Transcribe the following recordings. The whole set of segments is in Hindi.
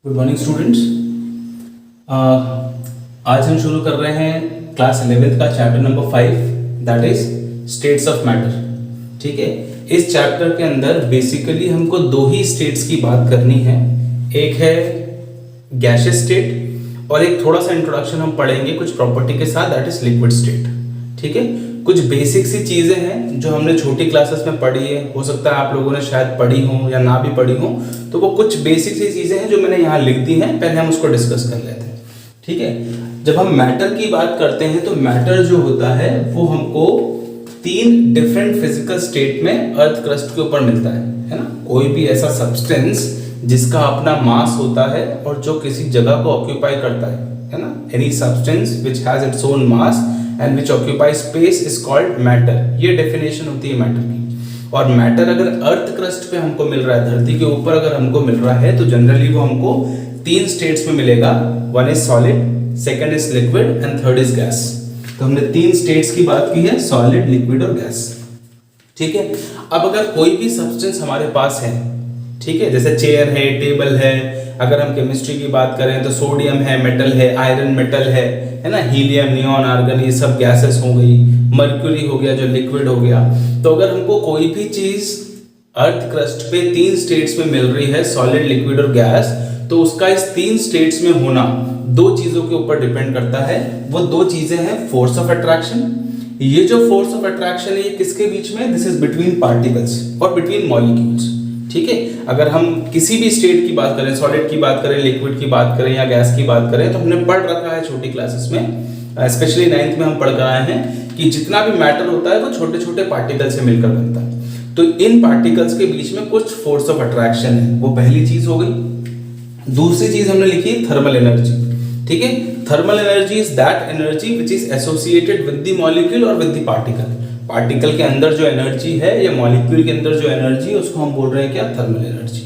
Good morning students. आज हम शुरू कर रहे हैं क्लास 11th का chapter number 5 that is states of matter. ठीक है, इस चैप्टर के अंदर बेसिकली हमको दो ही स्टेट्स की बात करनी है। एक है गैसियस स्टेट और एक थोड़ा सा इंट्रोडक्शन हम पढ़ेंगे कुछ प्रॉपर्टी के साथ दैट इज लिक्विड स्टेट। ठीक है, कुछ बेसिक सी चीजें हैं जो हमने छोटी क्लासेस में पढ़ी है, हो सकता है आप लोगों ने शायद पढ़ी हो या ना भी पढ़ी हो, तो वो कुछ बेसिक सी चीजें हैं जो मैंने यहाँ लिख दी हैं, पहले हम उसको डिस्कस कर लेते हैं। ठीक है, जब हम मैटर की बात करते हैं तो मैटर जो होता है वो हमको 3 डिफरेंट फिजिकल स्टेट में अर्थ क्रस्ट के ऊपर मिलता है ना। कोई भी ऐसा सब्सटेंस जिसका अपना मास होता है और जो किसी जगह को ऑक्यूपाई करता है ना, any substance which has its own mass and which occupy space is called matter. ये डेफिनेशन होती है मैटर की। और मैटर अगर अर्थ क्रस्ट पे हमको मिल रहा है, धरती के ऊपर अगर हमको मिल रहा है, तो जनरली वो हमको 3 स्टेट्स में मिलेगा। One is solid, second is liquid and third is gas. तो हमने 3 स्टेट्स की बात की है, सॉलिड, लिक्विड और गैस। ठीक है, अब अगर कोई भी सब्सटेंस हमारे पास है, ठीक है, जैसे चेयर है, टेबल है, अगर हम केमिस्ट्री की बात करें तो सोडियम है, मेटल है, आयरन मेटल है ना, हीलियम, नियॉन, आर्गन, ये सब गैसेस हो गई, मर्क्यूरी हो गया जो लिक्विड हो गया। तो अगर हमको कोई भी चीज अर्थ क्रस्ट पे 3 स्टेट्स में मिल रही है, सॉलिड, लिक्विड और गैस, तो उसका इस 3 स्टेट्स में होना 2 चीजों के ऊपर डिपेंड करता है। वो 2 चीजें हैं फोर्स ऑफ अट्रैक्शन। ये जो फोर्स ऑफ अट्रैक्शन है ये किसके बीच में, दिस इज बिटवीन पार्टिकल्स और बिटवीन मॉलिक्यूल्स। ठीक है, अगर हम किसी भी स्टेट की बात करें, सॉलिड की बात करें, लिक्विड की बात करें या गैस की बात करें, तो हमने पढ़ रखा है छोटी क्लासेस में, स्पेशली 9th में हम पढ़ कर आए हैं कि जितना भी मैटर होता है वो छोटे छोटे पार्टिकल से मिलकर बनता है। तो इन पार्टिकल्स के बीच में कुछ फोर्स ऑफ अट्रैक्शन है, वो पहली चीज हो गई। दूसरी चीज हमने लिखी थर्मल एनर्जी। ठीक है, thermal energy is that energy which is associated with the molecule और विद द पार्टिकल। पार्टिकल के अंदर जो एनर्जी है या मॉलिक्यूल के अंदर जो एनर्जी है उसको हम बोल रहे हैं क्या, थर्मल एनर्जी।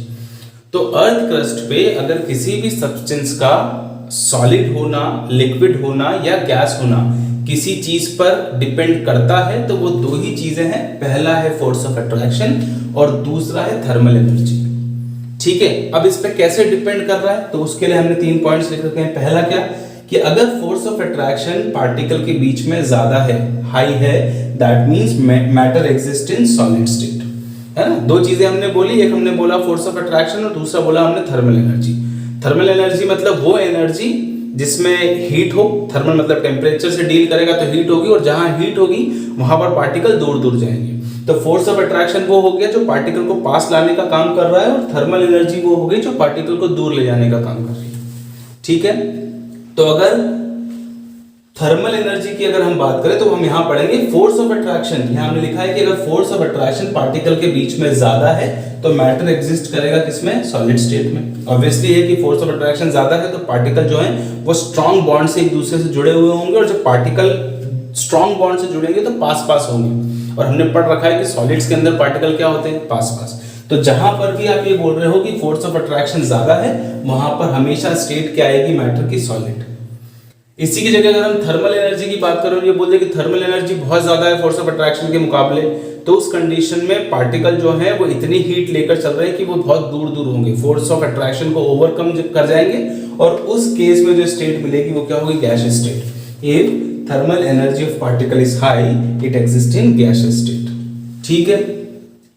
तो अर्थ क्रस्ट पे अगर किसी भी सब्सटेंस का सॉलिड होना, लिक्विड होना या गैस होना किसी चीज पर डिपेंड करता है तो वो 2 ही चीजें हैं, पहला है फोर्स ऑफ अट्रैक्शन और दूसरा है थर्मल एनर्जी। ठीक है, अब इस पे कैसे डिपेंड कर रहा है, तो उसके लिए हमने 3 पॉइंट्स लिख रखे हैं। पहला क्या कि अगर फोर्स ऑफ अट्रैक्शन पार्टिकल के बीच में ज्यादा है, हाई है, that means matter exist in solid state, है ना। 2 चीजें हमने बोली, एक हमने बोला फोर्स ऑफ अट्रैक्शन और दूसरा बोला हमने थर्मल एनर्जी। थर्मल एनर्जी मतलब वो एनर्जी जिसमें हीट हो, थर्मल मतलब टेम्परेचर से डील करेगा तो हीट होगी, और जहां हीट होगी वहां पर पार्टिकल दूर दूर जाएंगे। तो फोर्स ऑफ अट्रैक्शन वो हो गया जो पार्टिकल को पास लाने का काम कर रहा है, और थर्मल एनर्जी वो हो गई जो पार्टिकल को दूर ले जाने का काम कर रही है। ठीक है, तो अगर थर्मल एनर्जी की अगर हम बात करें तो हम यहां पढ़ेंगे फोर्स ऑफ अट्रैक्शन। यहां हमने लिखा है कि अगर फोर्स ऑफ अट्रैक्शन पार्टिकल के बीच में ज्यादा है तो मैटर एग्जिस्ट करेगा किसमें, सॉलिड स्टेट में। ऑब्वियसली है कि फोर्स ऑफ अट्रैक्शन ज्यादा है तो पार्टिकल जो है वो स्ट्रॉन्ग बॉन्ड से एक दूसरे से जुड़े हुए होंगे, और जब पार्टिकल स्ट्रॉन्ग बॉन्ड से जुड़ेंगे तो पास पास होंगे। और हमने पढ़ रखा है कि सॉलिड्स के अंदर पार्टिकल क्या होते हैं, पास पास। तो जहां पर भी आप ये बोल रहे हो कि फोर्स ऑफ अट्रैक्शन ज्यादा है, वहां पर हमेशा स्टेट क्या आएगी, मैटर की, सॉलिड। इसी की जगह अगर हम थर्मल एनर्जी की बात करें और ये बोल दे कि थर्मल एनर्जी बहुत ज्यादा है फोर्स ऑफ अट्रैक्शन के मुकाबले, तो उस कंडीशन में पार्टिकल जो है वो इतनी हीट लेकर चल रहे हैं कि वो बहुत दूर दूर होंगे, फोर्स ऑफ अट्रैक्शन को ओवरकम कर जाएंगे, और उस केस में जो स्टेट मिलेगी वो क्या होगी, gaseous state. If thermal energy of particle is high it exist in gaseous state. ठीक है,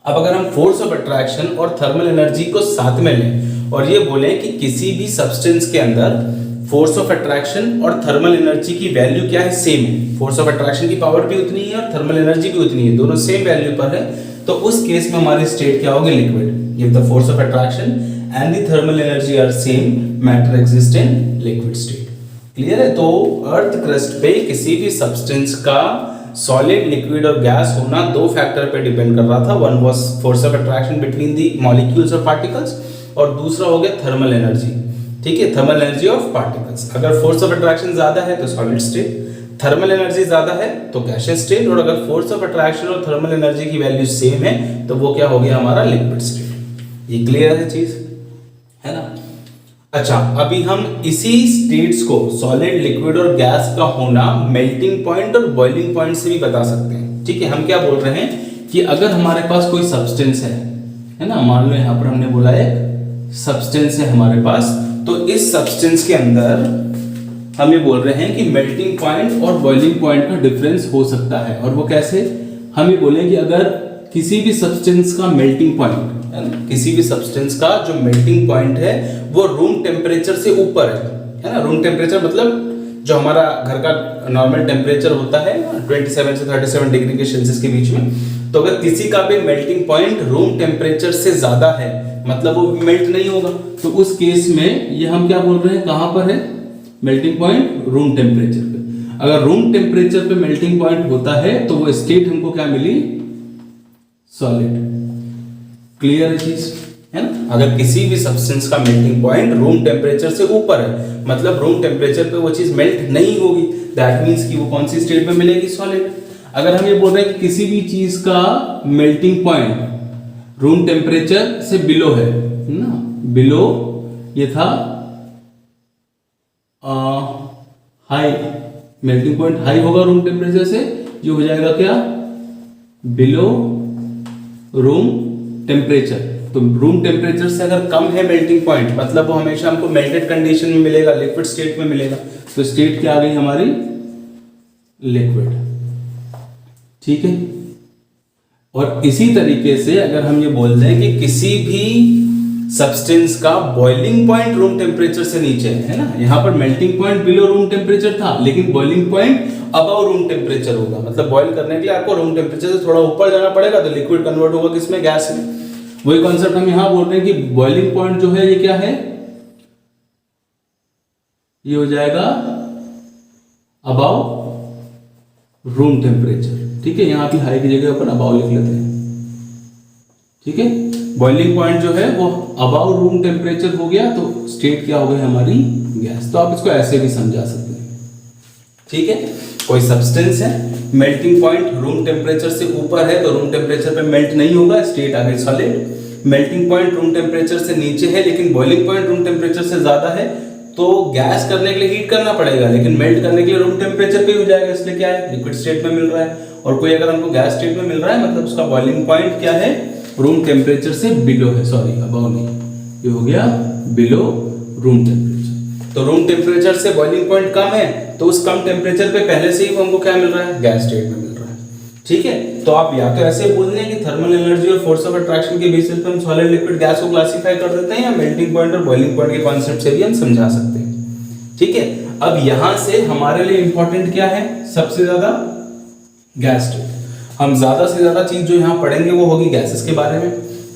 अब अगर हम फोर्स ऑफ अट्रैक्शन और थर्मल एनर्जी को साथ में लें और ये बोले कि किसी भी सब्सटेंस के अंदर फोर्स ऑफ अट्रैक्शन और थर्मल एनर्जी की वैल्यू क्या है, सेम है। फोर्स ऑफ अट्रैक्शन की पावर भी उतनी है और थर्मल एनर्जी भी उतनी है, दोनों सेम वैल्यू पर है, तो उस केस में हमारी स्टेट क्या होगी, liquid. If the force of attraction and the thermal energy are same, matter exist in liquid state. Clear है। तो अर्थ क्रस्ट पे किसी भी सब्सटेंस का सॉलिड, लिक्विड और गैस होना 2 फैक्टर पे डिपेंड कर रहा था। One was force of attraction between the molecules और पार्टिकल्स, और दूसरा हो गया थर्मल एनर्जी। ठीक है, थर्मल एनर्जी ऑफ पार्टिकल्स। अगर फोर्स ऑफ अट्रैक्शन ज्यादा है तो सॉलिड स्टेट, थर्मल एनर्जी ज्यादा है तो गैसियस स्टेट, और अगर फोर्स ऑफ अट्रैक्शन और थर्मल एनर्जी की वैल्यू सेम है तो वो क्या हो गया, हमारा लिक्विड स्टेट। ये क्लियर है चीज, है ना। अच्छा, अभी हम इसी स्टेट्स को सॉलिड, लिक्विड और गैस का होना मेल्टिंग पॉइंट और बॉइलिंग पॉइंट से भी बता सकते हैं। ठीक है, हम क्या बोल रहे हैं कि अगर हमारे पास कोई सब्सटेंस है ना, मान लो यहां पर हमने बोला एक सब्सटेंस है हमारे पास, तो इस सब्सटेंस के अंदर हम ये बोल रहे हैं कि मेल्टिंग पॉइंट और बॉइलिंग पॉइंट का डिफरेंस हो सकता है। और वो कैसे? हम ये बोलें कि अगर किसी भी सब्सटेंस का मेल्टिंग पॉइंट है ना, किसी भी सब्सटेंस का जो मेल्टिंग पॉइंट है वो रूम टेम्परेचर से ऊपर है ना। रूम टेम्परेचर मतलब जो हमारा घर का नॉर्मल टेम्परेचर होता है 27 से 37 डिग्री के सेल्सियस के बीच में। तो अगर किसी का भी मेल्टिंग पॉइंट रूम टेम्परेचर से ज्यादा है मतलब वो मेल्ट नहीं होगा। तो उस केस में ये हम क्या बोल रहे हैं, कहां पर है मेल्टिंग पॉइंट? रूम टेम्परेचर पे। अगर रूम टेम्परेचर पे मेल्टिंग पॉइंट होता है तो वो स्टेट हमको क्या मिली? सॉलिड। क्लियर है चीज, है ना। अगर किसी भी सब्सटेंस का मेल्टिंग पॉइंट रूम टेम्परेचर से ऊपर है मतलब रूम टेम्परेचर पे वो चीज मेल्ट नहीं होगी, दैट मींस कि वो कौन सी स्टेट में मिलेगी? सॉलिड। अगर हम ये बोल रहे हैं कि किसी भी चीज का मेल्टिंग पॉइंट रूम टेम्परेचर से बिलो है ना, बिलो ये था हाई, मेल्टिंग पॉइंट हाई होगा रूम टेम्परेचर से, ये हो जाएगा क्या? Below room temperature. तो रूम टेम्परेचर से अगर कम है मेल्टिंग पॉइंट मतलब वो हमेशा हमको मेल्टेड कंडीशन में मिलेगा, लिक्विड स्टेट में मिलेगा। तो स्टेट क्या आ गई हमारी? लिक्विड। ठीक है। और इसी तरीके से अगर हम ये बोलते हैं कि किसी भी सब्सटेंस का बॉइलिंग पॉइंट रूम टेम्परेचर से नीचे है ना, यहां पर melting point below room temperature था लेकिन boiling point above room temperature होगा। मतलब बॉईल करने के लिए आपको रूम टेम्परेचर से थोड़ा ऊपर जाना पड़ेगा तो लिक्विड कन्वर्ट होगा किसमें? गैस में। वही कॉन्सेप्ट हम यहां बोल रहे हैं कि बॉइलिंग पॉइंट जो है ये क्या है? ये हो जाएगा अबव रूम टेम्परेचर। ठीक है, यहां भी हाई की जगह अपन अबव लिख लेते हैं। ठीक है, बॉइलिंग पॉइंट जो है वो अबव रूम टेम्परेचर हो गया तो स्टेट क्या हो गई हमारी? गैस। तो आप इसको ऐसे भी समझा सकते हैं। ठीक है, कोई सब्सटेंस है, मेल्टिंग पॉइंट रूम टेम्परेचर से ऊपर है तो रूम टेम्परेचर पे मेल्ट नहीं होगा, स्टेट आ गई solid. Melting point room temperature से नीचे है लेकिन बॉइलिंग पॉइंट रूम टेम्परेचर से ज्यादा है तो गैस करने के लिए हीट करना पड़ेगा लेकिन मेल्ट करने के लिए रूम टेम्परेचर पे हो जाएगा, इसलिए क्या है? लिक्विड स्टेट में मिल रहा है। और कोई अगर हमको गैस स्टेट में मिल रहा है मतलब उसका बॉइलिंग पॉइंट क्या है? रूम टेम्परेचर से बिलो है, सॉरी अबव नहीं, ये हो गया बिलो रूम टेम्परेचर। तो रूम टेम्परेचर से बॉइलिंग पॉइंट कम है तो उस कम टेम्परेचर पे पहले से ही हमको क्या मिल रहा है? गैस स्टेट में मिल रहा है। ठीक है, तो आप या तो ऐसे बोल दें कि थर्मल एनर्जी और फोर्स ऑफ अट्रैक्शन के बेसिस पे हम सॉलिड लिक्विड गैस को क्लासिफाई कर देते हैं या मेल्टिंग पॉइंट और बॉइलिंग पॉइंट के कॉन्सेप्ट से भी हम समझा सकते हैं। ठीक है, अब यहां से हमारे लिए इंपॉर्टेंट क्या है? सबसे ज्यादा गैस स्टेट। हम ज्यादा से ज्यादा चीज जो यहाँ पढ़ेंगे वो होगी गैसेस के बारे में,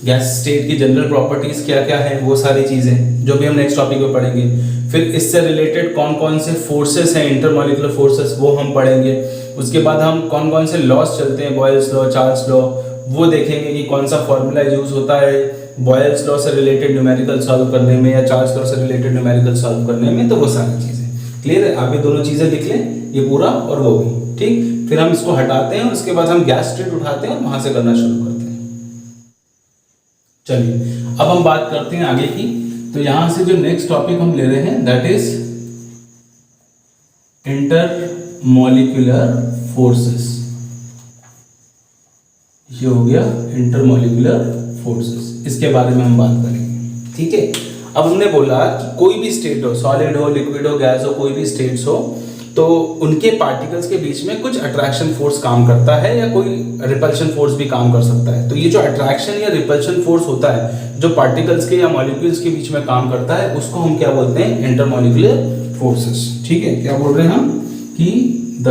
गैस स्टेट की जनरल प्रॉपर्टीज क्या क्या है वो सारी चीजें जो भी हम नेक्स्ट टॉपिक में पढ़ेंगे। फिर इससे रिलेटेड कौन कौन से फोर्सेस हैं, इंटरमॉलिक्यूलर फोर्सेस, वो हम पढ़ेंगे। उसके बाद हम कौन कौन से लॉस चलते हैं, बॉयल्स लॉ, चार्ल्स लॉ, वो देखेंगे कि कौन सा फॉर्मूला यूज होता है बॉयल्स लॉ से रिलेटेड न्यूमेरिकल सॉल्व करने में या चार्ल्स लॉ से रिलेटेड न्यूमेरिकल सॉल्व करने में। तो वो सारी चीजें क्लियर है। आप ये दोनों चीजें लिख लें, ये पूरा और वो भी। ठीक, फिर हम इसको हटाते हैं, उसके बाद हम गैस स्टेट उठाते हैं और वहां से करना शुरू करते हैं। चलिए अब हम बात करते हैं आगे की। तो यहां से जो नेक्स्ट टॉपिक हम ले रहे हैं दैट इज इंटरमॉलिक्यूलर फोर्सेस। ये हो गया इंटरमॉलिक्यूलर फोर्सेस, इसके बारे में हम बात करेंगे। ठीक है, अब हमने बोला कि कोई भी स्टेट हो, सॉलिड हो, लिक्विड हो, गैस हो, कोई भी स्टेट्स हो, तो उनके पार्टिकल्स के बीच में कुछ अट्रैक्शन फोर्स काम करता है या कोई रिपल्शन फोर्स भी काम कर सकता है। तो ये जो अट्रैक्शन या रिपल्शन फोर्स होता है जो पार्टिकल्स के या मॉलिक्यूल्स के बीच में काम करता है उसको हम क्या बोलते हैं? Intermolecular forces. ठीक है, क्या बोल रहे हैं हम कि द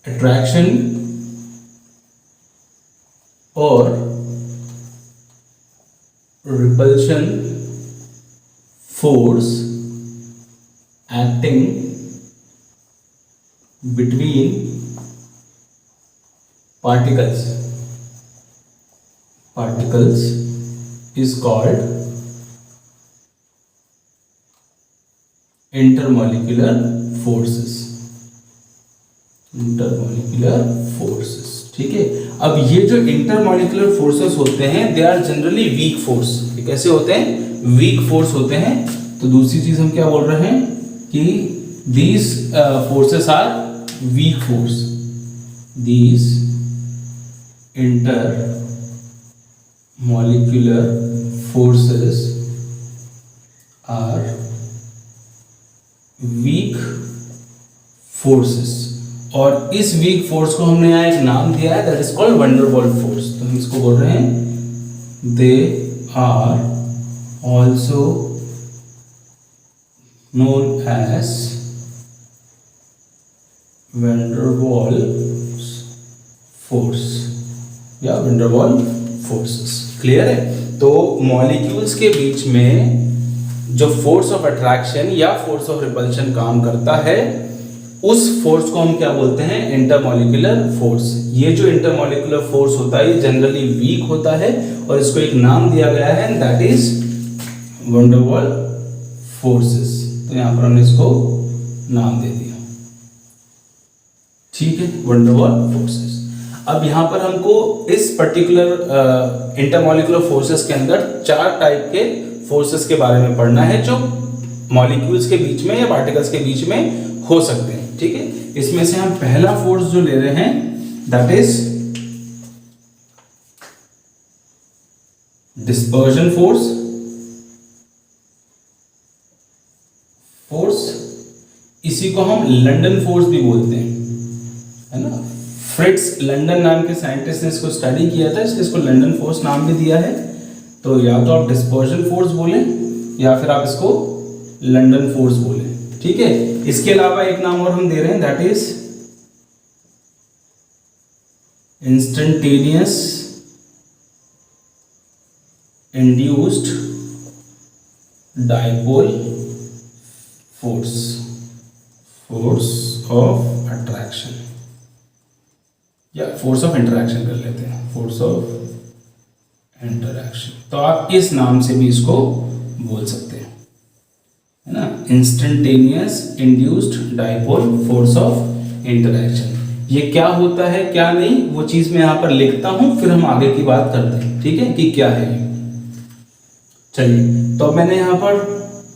अट्रैक्शन और repulsion force acting between particles is called intermolecular forces। ठीक है, अब ये जो इंटरमॉलिक्यूलर फोर्सेस होते हैं they are generally weak force. कैसे होते हैं? वीक फोर्स होते हैं। तो दूसरी चीज हम क्या बोल रहे हैं कि these forces are weak force, these intermolecular forces are weak forces, और इस वीक फोर्स को हमने यहाँ एक नाम दिया है, that is called van der Waals force. तो हम इसको बोल रहे हैं they are also known as van der Waals force या वंडर वॉल फोर्सेस। क्लियर है? तो मॉलिक्यूल्स के बीच में जो फोर्स ऑफ अट्रैक्शन या फोर्स ऑफ रिपल्शन काम करता है, उस फोर्स को हम क्या बोलते हैं? Intermolecular force. ये जो इंटरमॉलिक्यूलर फोर्स होता है ये जनरली वीक होता है और इसको एक नाम दिया गया है, that is wonder Waals forces. तो यहां पर हमने इसको नाम दे दिया। ठीक है, वंडर वॉल फोर्सेस। अब यहां पर हमको इस पर्टिकुलर इंटरमॉलिक्यूलर फोर्सेस के अंदर 4 टाइप के फोर्सेस के बारे में पढ़ना है जो मॉलिक्यूल्स के बीच में या पार्टिकल्स के बीच में हो सकते हैं। ठीक है, इसमें से हम पहला फोर्स जो ले रहे हैं दैट इज डिस्पर्जन फोर्स। इसी को हम लंदन फोर्स भी बोलते हैं, है ना। फ्रिट्ज लंदन नाम के साइंटिस्ट ने इसको स्टडी किया था, इसलिए इसको लंदन फोर्स नाम भी दिया है। तो या तो आप डिस्पर्जन फोर्स बोलें या फिर आप इसको लंदन फोर्स बोलें। ठीक है, इसके अलावा एक नाम और हम दे रहे हैं, that is instantaneous induced dipole force, force of attraction या फोर्स ऑफ इंटरैक्शन कर लेते हैं, फोर्स ऑफ इंटरैक्शन। तो आप इस नाम से भी इसको बोल सकते हैं, है ना, instantaneous induced dipole force of interaction. ये क्या होता है क्या नहीं वो चीज मैं यहां पर लिखता हूं, फिर हम आगे की बात करते हैं। ठीक है, कि क्या है। चलिए, तो मैंने यहां पर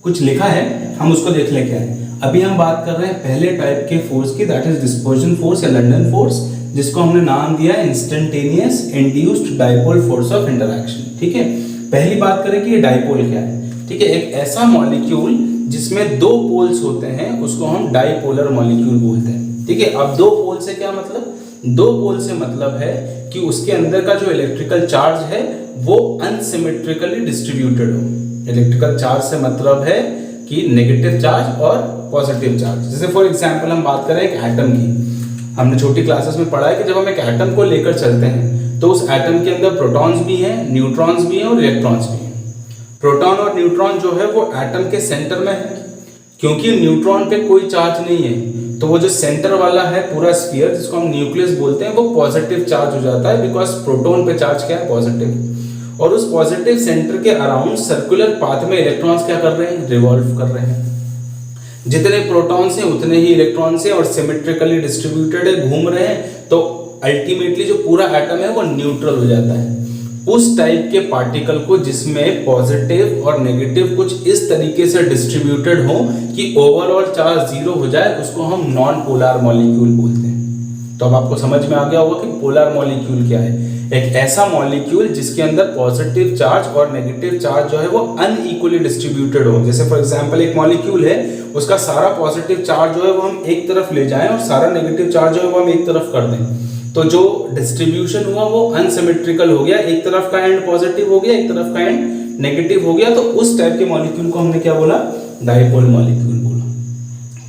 कुछ लिखा है, हम उसको देख लें क्या है। अभी हम बात कर रहे हैं पहले टाइप के फोर्स की, दैट इज डिस्पर्जन फोर्स या लंदन फोर्स, जिसको हमने नाम दिया है instantaneous induced dipole force of interaction. ठीक है, पहली बात करें कि ये डाइपोल क्या है। ठीक है, एक ऐसा मॉलिक्यूल जिसमें 2 पोल्स होते हैं उसको हम डाइपोलर मॉलिक्यूल बोलते हैं। ठीक है, अब 2 पोल से क्या मतलब? 2 पोल से मतलब है कि उसके अंदर का जो इलेक्ट्रिकल चार्ज है वो अनसिमेट्रिकली डिस्ट्रीब्यूटेड हो। इलेक्ट्रिकल चार्ज से मतलब है कि नेगेटिव चार्ज और पॉजिटिव चार्ज। जैसे फॉर एग्जांपल हम बात करें एक एटम की, हमने छोटी क्लासेस में पढ़ा है कि जब हम एक एटम को लेकर चलते हैं तो उस एटम के अंदर प्रोटॉन्स भी हैं, न्यूट्रॉन्स भी हैं और इलेक्ट्रॉन्स भी हैं। प्रोटॉन और न्यूट्रॉन जो है वो एटम के सेंटर में है, क्योंकि न्यूट्रॉन पे कोई चार्ज नहीं है, तो वो जो सेंटर वाला है पूरा स्फीयर जिसको हम न्यूक्लियस बोलते हैं वो पॉजिटिव चार्ज हो जाता है, बिकॉज प्रोटॉन पे चार्ज क्या है? पॉजिटिव। और उस पॉजिटिव सेंटर के अराउंड सर्कुलर पाथ में इलेक्ट्रॉन्स क्या कर रहे हैं? रिवॉल्व कर रहे हैं। जितने प्रोटॉन्स हैं उतने ही इलेक्ट्रॉन्स हैं और सिमेट्रिकली डिस्ट्रीब्यूटेड है, घूम रहे हैं, तो अल्टीमेटली जो पूरा एटम है वो न्यूट्रल हो जाता है। उस टाइप के पार्टिकल को जिसमें पॉजिटिव और नेगेटिव कुछ इस तरीके से डिस्ट्रीब्यूटेड हो कि ओवरऑल चार्ज 0 हो जाए, उसको हम नॉन पोलर मॉलिक्यूल बोलते हैं। तो अब आपको समझ में आ गया होगा कि पोलर मॉलिक्यूल क्या है। एक ऐसा मॉलिक्यूल जिसके अंदर पॉजिटिव चार्ज और नेगेटिव चार्ज जो है वो अनइक्वली डिस्ट्रीब्यूटेड हो। जैसे फॉर एग्जांपल एक मॉलिक्यूल है, उसका सारा पॉजिटिव चार्ज जो है वो हम एक तरफ ले जाएं और सारा नेगेटिव चार्ज जो है वो हम एक तरफ कर दें, तो जो डिस्ट्रीब्यूशन हुआ वो अनसिमेट्रिकल हो गया, एक तरफ का एंड पॉजिटिव हो गया, एक तरफ का एंड नेगेटिव हो गया। तो उस टाइप के मॉलिक्यूल को हमने क्या बोला? डाइपोल मॉलिक्यूल बोला।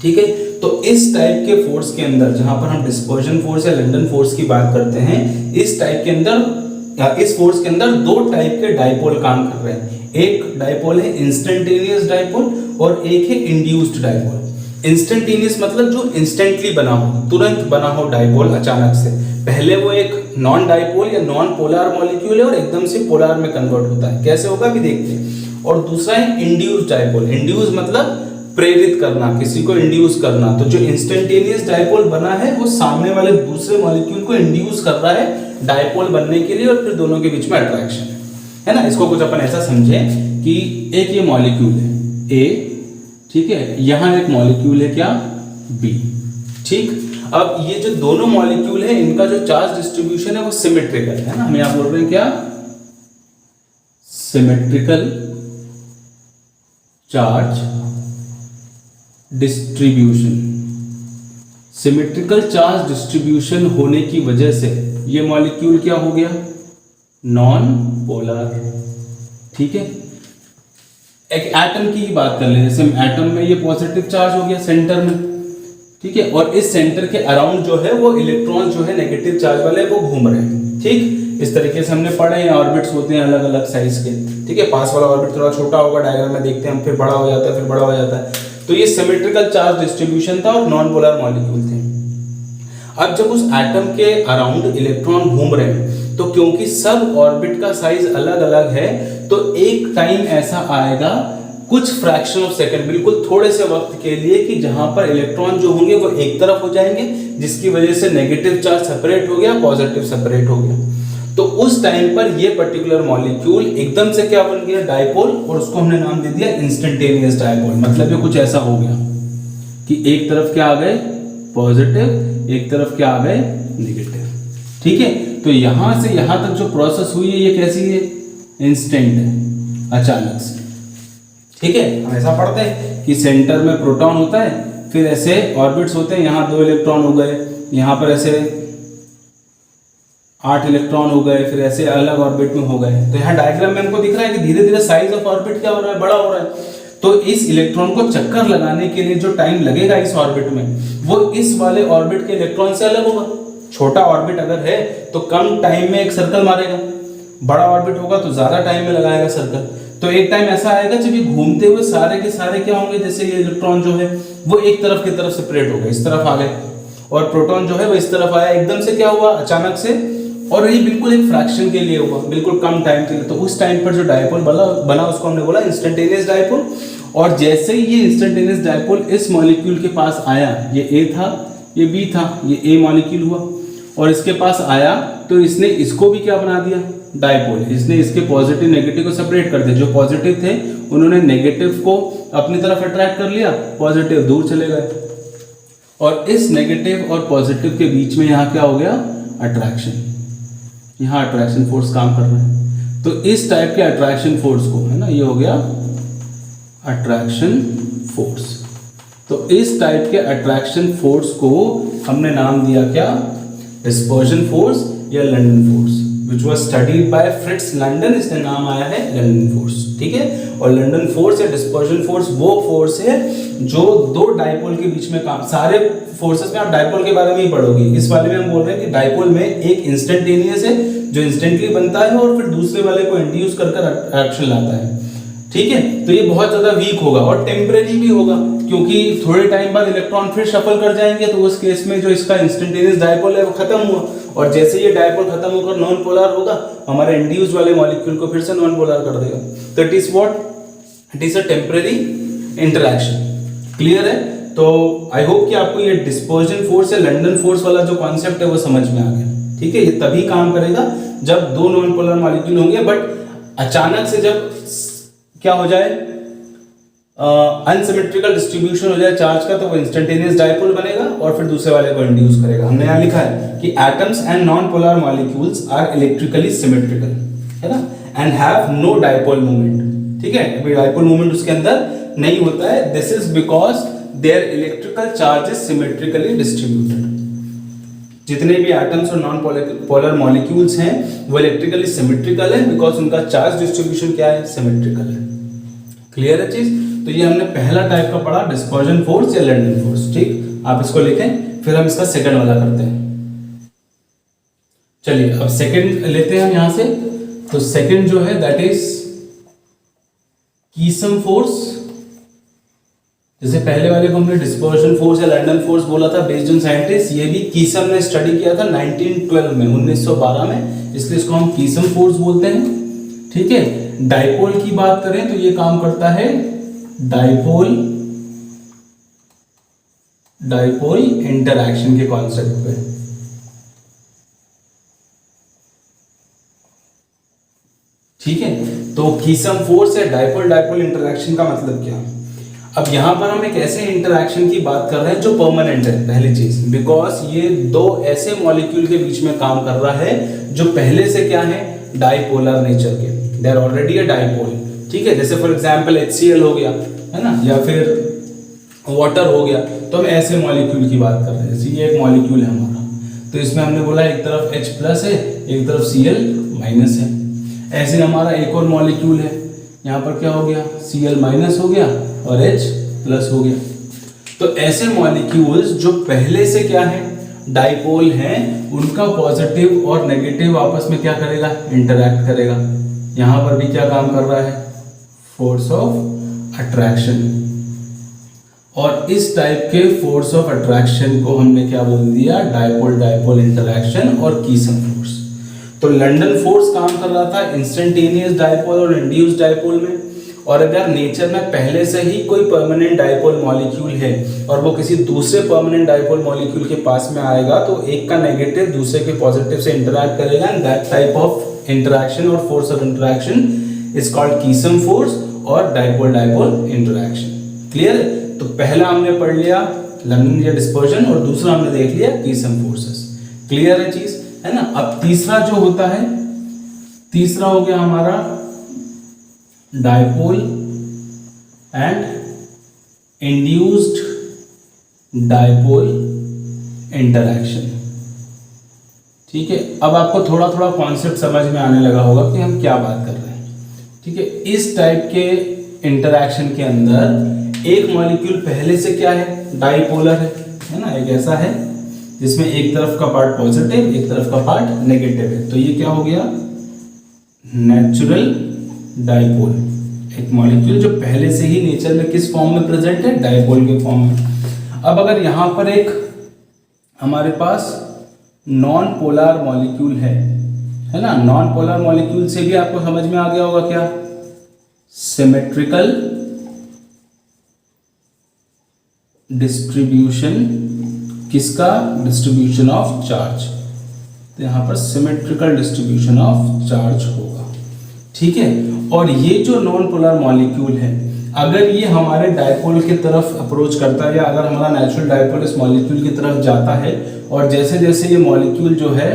ठीक है, तो इस टाइप के फोर्स के अंदर जहां पर हम डिस्पर्जन फोर्स या लंदन फोर्स की बात करते हैं, इस टाइप के अंदर, इस फोर्स के अंदर 2 टाइप के डाइपोल काम कर रहे हैं। एक डाइपोल है इंस्टेंटेनियस डाइपोल और एक है इंड्यूस्ड डाइपोल। इंस्टेंटेनियस मतलब जो इंस्टेंटली बना हो, तुरंत बना हो डाइपोल अचानक से। पहले वो एक नॉन डाइपोल या नॉन पोलर मॉलिक्यूल है और एकदम से पोलर में कन्वर्ट होता है, कैसे होगा अभी देखते हैं। और दूसरा है इंड्यूस्ड डाइपोल। इंड्यूस मतलब प्रेरित करना, किसी को इंड्यूस करना। तो जो इंस्टेंटेनियस डाइपोल बना है वो सामने वाले दूसरे मॉलिक्यूल को इंड्यूस कर रहा है डाइपोल बनने के लिए और फिर दोनों के बीच में अट्रैक्शन है ना। इसको कुछ अपन ऐसा समझें कि एक ये मॉलिक्यूल है ए, ठीक है, यहां एक मॉलिक्यूल है क्या? बी। ठीक, अब ये जो दोनों मॉलिक्यूल है इनका जो चार्ज डिस्ट्रीब्यूशन है वो सिमेट्रिकल है ना। हम यहां बोल रहे हैं क्या? Symmetrical charge distribution. Symmetrical charge distribution होने की वजह से ये मॉलिक्यूल क्या हो गया, नॉन पोलर। ठीक है, एक एटम की बात कर लें, जैसे एटम में ये पॉजिटिव चार्ज हो गया सेंटर में, ठीक है, और इस सेंटर के अराउंड जो है वो इलेक्ट्रॉन जो है नेगेटिव चार्ज वाले वो घूम रहे हैं। ठीक, इस तरीके से हमने पढ़े हैं, ऑर्बिट्स होते हैं अलग अलग साइज के। ठीक है, पास वाला ऑर्बिट थोड़ा छोटा होगा, डायग्राम में देखते हैं हम, फिर बड़ा हो जाता है, फिर बड़ा हो जाता है। तो ये सिमेट्रिकल चार्ज डिस्ट्रीब्यूशन था और नॉन पोलर मॉलिक्यूल थे। अब जब उस एटम के अराउंड इलेक्ट्रॉन घूम रहे हैं तो क्योंकि सब ऑर्बिट का साइज अलग अलग है तो एक टाइम ऐसा आएगा कुछ फ्रैक्शन ऑफ सेकंड, बिल्कुल थोड़े से वक्त के लिए, कि जहां पर इलेक्ट्रॉन जो होंगे वो एक तरफ हो जाएंगे, जिसकी वजह से नेगेटिव चार्ज सेपरेट हो गया, पॉजिटिव सेपरेट हो गया। तो उस टाइम पर ये पर्टिकुलर मॉलिक्यूल एकदम से क्या बन गया, डायपोल, और उसको हमने नाम दे दिया इंस्टेंटेनियस डायपोल। मतलब ये कुछ ऐसा हो गया कि एक तरफ क्या आ गए पॉजिटिव, एक तरफ क्या आ गए नेगेटिव। ठीक है, तो यहां से यहां तक जो प्रोसेस हुई है ये कैसी है, इंस्टेंट है, अचानक से। ठीक है, हम ऐसा पढ़ते हैं कि सेंटर में प्रोटॉन होता है, फिर ऐसे ऑर्बिट्स होते हैं, यहाँ 2 इलेक्ट्रॉन हो गए, यहाँ पर ऐसे 8 इलेक्ट्रॉन हो गए, फिर ऐसे अलग ऑर्बिट में हो गए। तो यहाँ डायग्राम में हमको दिख रहा है कि धीरे धीरे साइज ऑफ ऑर्बिट क्या हो रहा है, बड़ा हो रहा है। तो इस इलेक्ट्रॉन को चक्कर लगाने के लिए जो टाइम लगेगा इस ऑर्बिट में, वो इस वाले ऑर्बिट के इलेक्ट्रॉन से अलग होगा। छोटा ऑर्बिट अगर है तो कम टाइम में एक सर्कल मारेगा, बड़ा ऑर्बिट होगा तो ज्यादा टाइम में लगाएगा सर्कल। तो एक टाइम ऐसा आएगा जब ये घूमते हुए सारे के सारे क्या होंगे, जैसे ये इलेक्ट्रॉन जो है वो एक तरफ की तरफ सेपरेट हो गए, इस तरफ आ गए, और प्रोटॉन जो है वो इस तरफ आया। एकदम से क्या हुआ, अचानक से, और ये बिल्कुल एक फ्रैक्शन के लिए हुआ, बिल्कुल कम टाइम के लिए। तो उस टाइम पर जो डायपोल बना उसको हमने बोला इंस्टेंटेनियस डायपोल। और जैसे ही ये इंस्टेंटेनियस डायपोल इस मॉलिक्यूल के पास आया, ये ए था, ये बी था, ये ए मॉलिक्यूल हुआ, और इसके पास आया तो इसने इसको भी क्या बना दिया, डायपोल। इसने इसके पॉजिटिव नेगेटिव को सेपरेट कर दिया। जो पॉजिटिव थे उन्होंने नेगेटिव को अपनी तरफ अट्रैक्ट कर लिया, पॉजिटिव दूर चले गए, और इस नेगेटिव और पॉजिटिव के बीच में यहाँ क्या हो गया, अट्रैक्शन। यहाँ अट्रैक्शन फोर्स काम कर रहा है। तो इस टाइप के अट्रैक्शन फोर्स को, है ना, ये हो गया अट्रैक्शन फोर्स। तो इस टाइप के अट्रैक्शन फोर्स को हमने नाम दिया क्या, डिस्पर्जन फोर्स या London force, which was studied by Fritz London। इसका नाम आया है लंडन फोर्स। ठीक है, और लंडन फोर्स या डिस्पर्जन फोर्स वो फोर्स है जो दो डायपोल के बीच में काम, सारे फोर्सेस में आप डायपोल के बारे में ही पढ़ोगे, इस वाले में हम बोल रहे हैं कि डायपोल में एक इंस्टेंटेनियस है जो इंस्टेंटली बनता है और फिर दूसरे वाले को इंड्यूस कर एक्शन लाता है। ठीक है, तो ये बहुत ज्यादा वीक होगा और टेम्परेरी भी होगा, क्योंकि थोड़े टाइम बाद इलेक्ट्रॉन फिर शफल कर जाएंगे, तो उस केस में जो इसका इंस्टेंटेनियस डायपोल है वो खत्म हुआ, और जैसे ये डायपोल खत्म होकर नॉन पोलर होगा, हमारे इंड्यूस वाले मॉलिक्यूल को फिर से नॉन पोलर कर देगा। तो it is what, it is a temporary interaction. Clear है? तो आई होप कि आपको ये डिस्पर्जन फोर्स या लंडन फोर्स वाला जो कॉन्सेप्ट है वो समझ में आ गया। ठीक है, ये तभी काम करेगा जब दो नॉन पोलर मॉलिक्यूल होंगे, बट अचानक से जब क्या हो जाए, अनसिमेट्रिकल डिस्ट्रीब्यूशन हो जाए चार्ज का, तो वो इंस्टेंटेनियस डायपोल बनेगा और फिर दूसरे वाले को इंड्यूस करेगा। हमने यहाँ लिखा है कि atoms and non polar molecules are electrically symmetrical, है ना, and have no dipole moment. ठीक है, अभी डायपोल मोमेंट उसके अंदर नहीं होता है। This is because their electrical charge is symmetrically distributed. जितने भी एटम्स और नॉन पोलर मॉलिक्यूल्स हैं वो इलेक्ट्रिकली सिमेट्रिकल है, बिकॉज उनका चार्ज डिस्ट्रीब्यूशन क्या है, सिमेट्रिकल है। क्लियर है चीज? तो ये हमने पहला टाइप का पढ़ा, डिस्पर्जन फोर्स या लंडन फोर्स। ठीक, आप इसको लिखें, फिर हम इसका सेकंड वाला करते हैं। चलिए अब सेकंड लेते हैं हम यहां से। तो सेकंड जो है दैट इज कीसम फोर्स। जैसे पहले वाले को हमने डिस्पर्जन फोर्स या लंडन फोर्स बोला था बेस्ड ऑन साइंटिस्ट, ये भी कीसम ने स्टडी किया था 1912 में, 1912 में, इसलिए इसको हम कीसम फोर्स बोलते हैं। ठीक है, डायपोल की बात करें तो ये काम करता है डायपोल इंटरैक्शन के कॉन्सेप्ट पे। ठीक है, तो कीसम फोर्स या डायपोल इंटरैक्शन का मतलब क्या? अब यहां पर हम एक ऐसे इंटरैक्शन की बात कर रहे हैं जो परमानेंट है, पहली चीज, बिकॉज ये दो ऐसे मॉलिक्यूल के बीच में काम कर रहा है जो पहले से क्या है, डाइपोलर नेचर के, they are already a dipole. ठीक है, जैसे फॉर एग्जांपल HCl हो गया, है ना, या फिर वाटर हो गया, तो हम ऐसे मॉलिक्यूल की बात कर रहे हैं। जैसे ये एक मॉलिक्यूल है हमारा, तो इसमें हमने बोला एक तरफ H प्लस है, एक तरफ Cl माइनस है। ऐसे हमारा एक और मॉलिक्यूल है, यहाँ पर क्या हो गया, Cl माइनस हो गया और H प्लस हो गया। तो ऐसे मॉलिक्यूल्स जो पहले से क्या है, डाइपोल हैं, उनका पॉजिटिव और नेगेटिव आपस में क्या करेगा, इंटरैक्ट करेगा। यहाँ पर भी क्या काम कर रहा है, फोर्स ऑफ अट्रैक्शन। और इस टाइप के फोर्स ऑफ अट्रैक्शन को हमने क्या बोल दिया, डाइपोल डाइपोल इंटरैक्शन और कीसन फोर्स। तो लंडन फोर्स काम कर रहा था इंस्टेंटेनियस डाइपोल और इंड्यूस्ड डाइपोल में। और अगर नेचर में पहले से ही कोई परमानेंट डाइपोल मॉलिक्यूल है और वो किसी दूसरे परमानेंट डाइपोल मॉलिक्यूल के पास में आएगा, तो एक का नेगेटिव दूसरे के पॉजिटिव से इंटरैक्ट करेगा, and that type of interaction और force of interaction is called Keesom force और डाइपोल डाइपोल इंटरैक्शन। क्लियर है? तो पहला हमने पढ़ लिया लंडन या डिस्पर्जन, और दूसरा हमने देख लिया कीसन फोर्सेस। क्लियर है चीज, है ना। अब तीसरा जो होता है, तीसरा हो गया हमारा dipole and induced dipole interaction. ठीक है, अब आपको थोड़ा थोड़ा कॉन्सेप्ट समझ में आने लगा होगा कि हम क्या बात कर रहे हैं। ठीक है, इस टाइप के इंटरैक्शन के अंदर एक मॉलिक्यूल पहले से क्या है, डाइपोलर है ना, एक ऐसा है जिसमें एक तरफ का पार्ट पॉजिटिव, एक तरफ का पार्ट नेगेटिव है। तो ये क्या हो गया, नेचुरल डाइपोल। एक मॉलिक्यूल जो पहले से ही नेचर में किस फॉर्म में प्रेजेंट है, डाइपोल के फॉर्म में। अब अगर यहां पर एक हमारे पास नॉन पोलर मॉलिक्यूल है ना, नॉन पोलर मॉलिक्यूल से भी आपको समझ में आ गया होगा क्या, सिमेट्रिकल डिस्ट्रीब्यूशन, किसका, डिस्ट्रीब्यूशन ऑफ चार्ज। तो यहां पर सिमेट्रिकल डिस्ट्रीब्यूशन ऑफ चार्ज होगा। ठीक है, और ये जो नॉन पोलर मॉलिक्यूल है, अगर ये हमारे डाइपोल की तरफ अप्रोच करता है, या अगर हमारा नेचुरल डाइपोल इस मॉलिक्यूल की तरफ जाता है, और जैसे जैसे ये मॉलिक्यूल जो है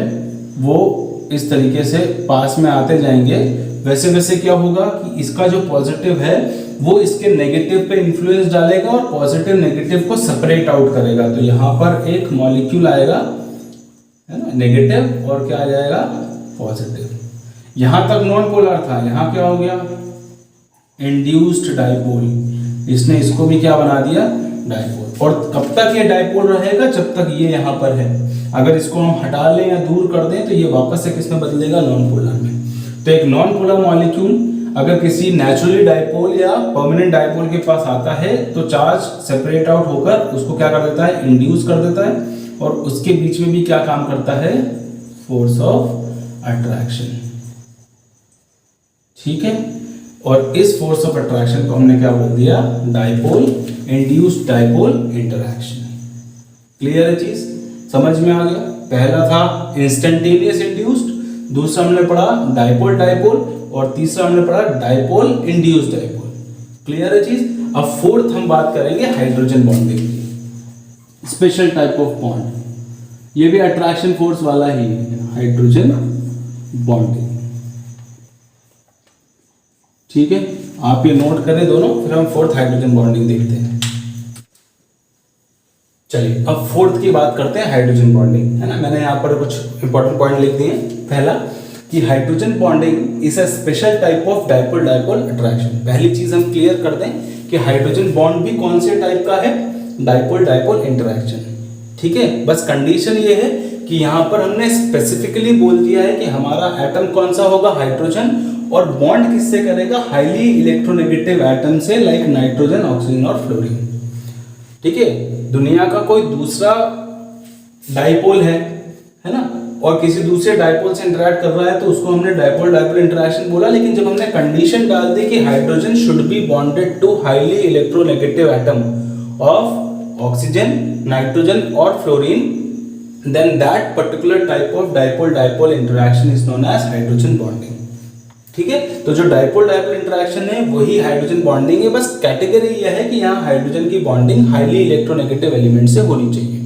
वो इस तरीके से पास में आते जाएंगे, वैसे वैसे क्या होगा कि इसका जो पॉजिटिव है वो इसके नेगेटिव पे इन्फ्लुएंस डालेगा और पॉजिटिव नेगेटिव को सेपरेट आउट करेगा। तो यहाँ पर एक मॉलिक्यूल आएगा, है ना, नेगेटिव, और क्या आ जाएगा, पॉजिटिव। यहां तक नॉन पोलर था, यहां क्या हो गया, इंड्यूस्ड डाइपोल। इसने इसको भी क्या बना दिया, डाइपोल। और कब तक ये डाइपोल रहेगा, जब तक ये यहां पर है। अगर इसको हम हटा लें या दूर कर दें तो ये वापस से किसमें बदलेगा, नॉन पोलर में। तो एक नॉन पोलर मॉलिक्यूल अगर किसी नेचुरली डाइपोल या परमानेंट डाइपोल के पास आता है, तो चार्ज सेपरेट आउट होकर उसको क्या कर देता है, इंड्यूस कर देता है, और उसके बीच में भी क्या काम करता है, फोर्स ऑफ अट्रैक्शन। ठीक है, और इस फोर्स ऑफ अट्रैक्शन को हमने क्या बोल दिया, dipole, induced dipole interaction. Clear है चीज, समझ में आ गया। पहला था इंस्टेंटेनियस इंड्यूस्ड, दूसरा हमने पढ़ा डाइपोल डाइपोल, और तीसरा हमने पढ़ा डाइपोल इंड्यूस्ड डाइपोल। क्लियर है चीज। अब फोर्थ हम बात करेंगे हाइड्रोजन बॉन्डिंग की, स्पेशल टाइप ऑफ बॉन्ड। ये भी अट्रैक्शन फोर्स वाला ही है, हाइड्रोजन बॉन्डिंग। ठीक है, आप ये नोट करें दोनों, फिर हम फोर्थ हाइड्रोजन बॉन्डिंग देखते हैं। चलिए अब फोर्थ की बात करते हैं, हाइड्रोजन बॉन्डिंग, है ना। मैंने यहाँ पर कुछ इंपॉर्टेंट पॉइंट लिख दिए। पहला कि hydrogen bonding is a special type of dipole dipole attraction. पहली चीज हम क्लियर कर दें कि हाइड्रोजन बॉन्ड भी कौन से टाइप का है, डाइपोल डाइपोल इंटरैक्शन। ठीक है, बस कंडीशन ये है कि यहाँ पर हमने स्पेसिफिकली बोल दिया है कि हमारा एटम कौन सा होगा, हाइड्रोजन, और बॉन्ड किससे करेगा, हाईली इलेक्ट्रोनेगेटिव एटम से, लाइक नाइट्रोजन, ऑक्सीजन और फ्लोरीन। ठीक है, दुनिया का कोई दूसरा डाइपोल है ना, और किसी दूसरे डाइपोल से इंटरैक्ट कर रहा है, तो उसको हमने डाइपोल डाइपोल इंटरैक्शन बोला। लेकिन जब हमने कंडीशन डाल दी कि hydrogen should be bonded to highly electronegative atom of oxygen, nitrogen और fluorine, then that particular type of dipole dipole interaction is known as hydrogen bonding. ठीक है, तो जो डाइपोल डाइपोल इंटरैक्शन है वही हाइड्रोजन बॉन्डिंग है। बस कैटेगरी यह है कि यहाँ हाइड्रोजन की बॉन्डिंग हाईली इलेक्ट्रोनेगेटिव एलिमेंट से होनी चाहिए।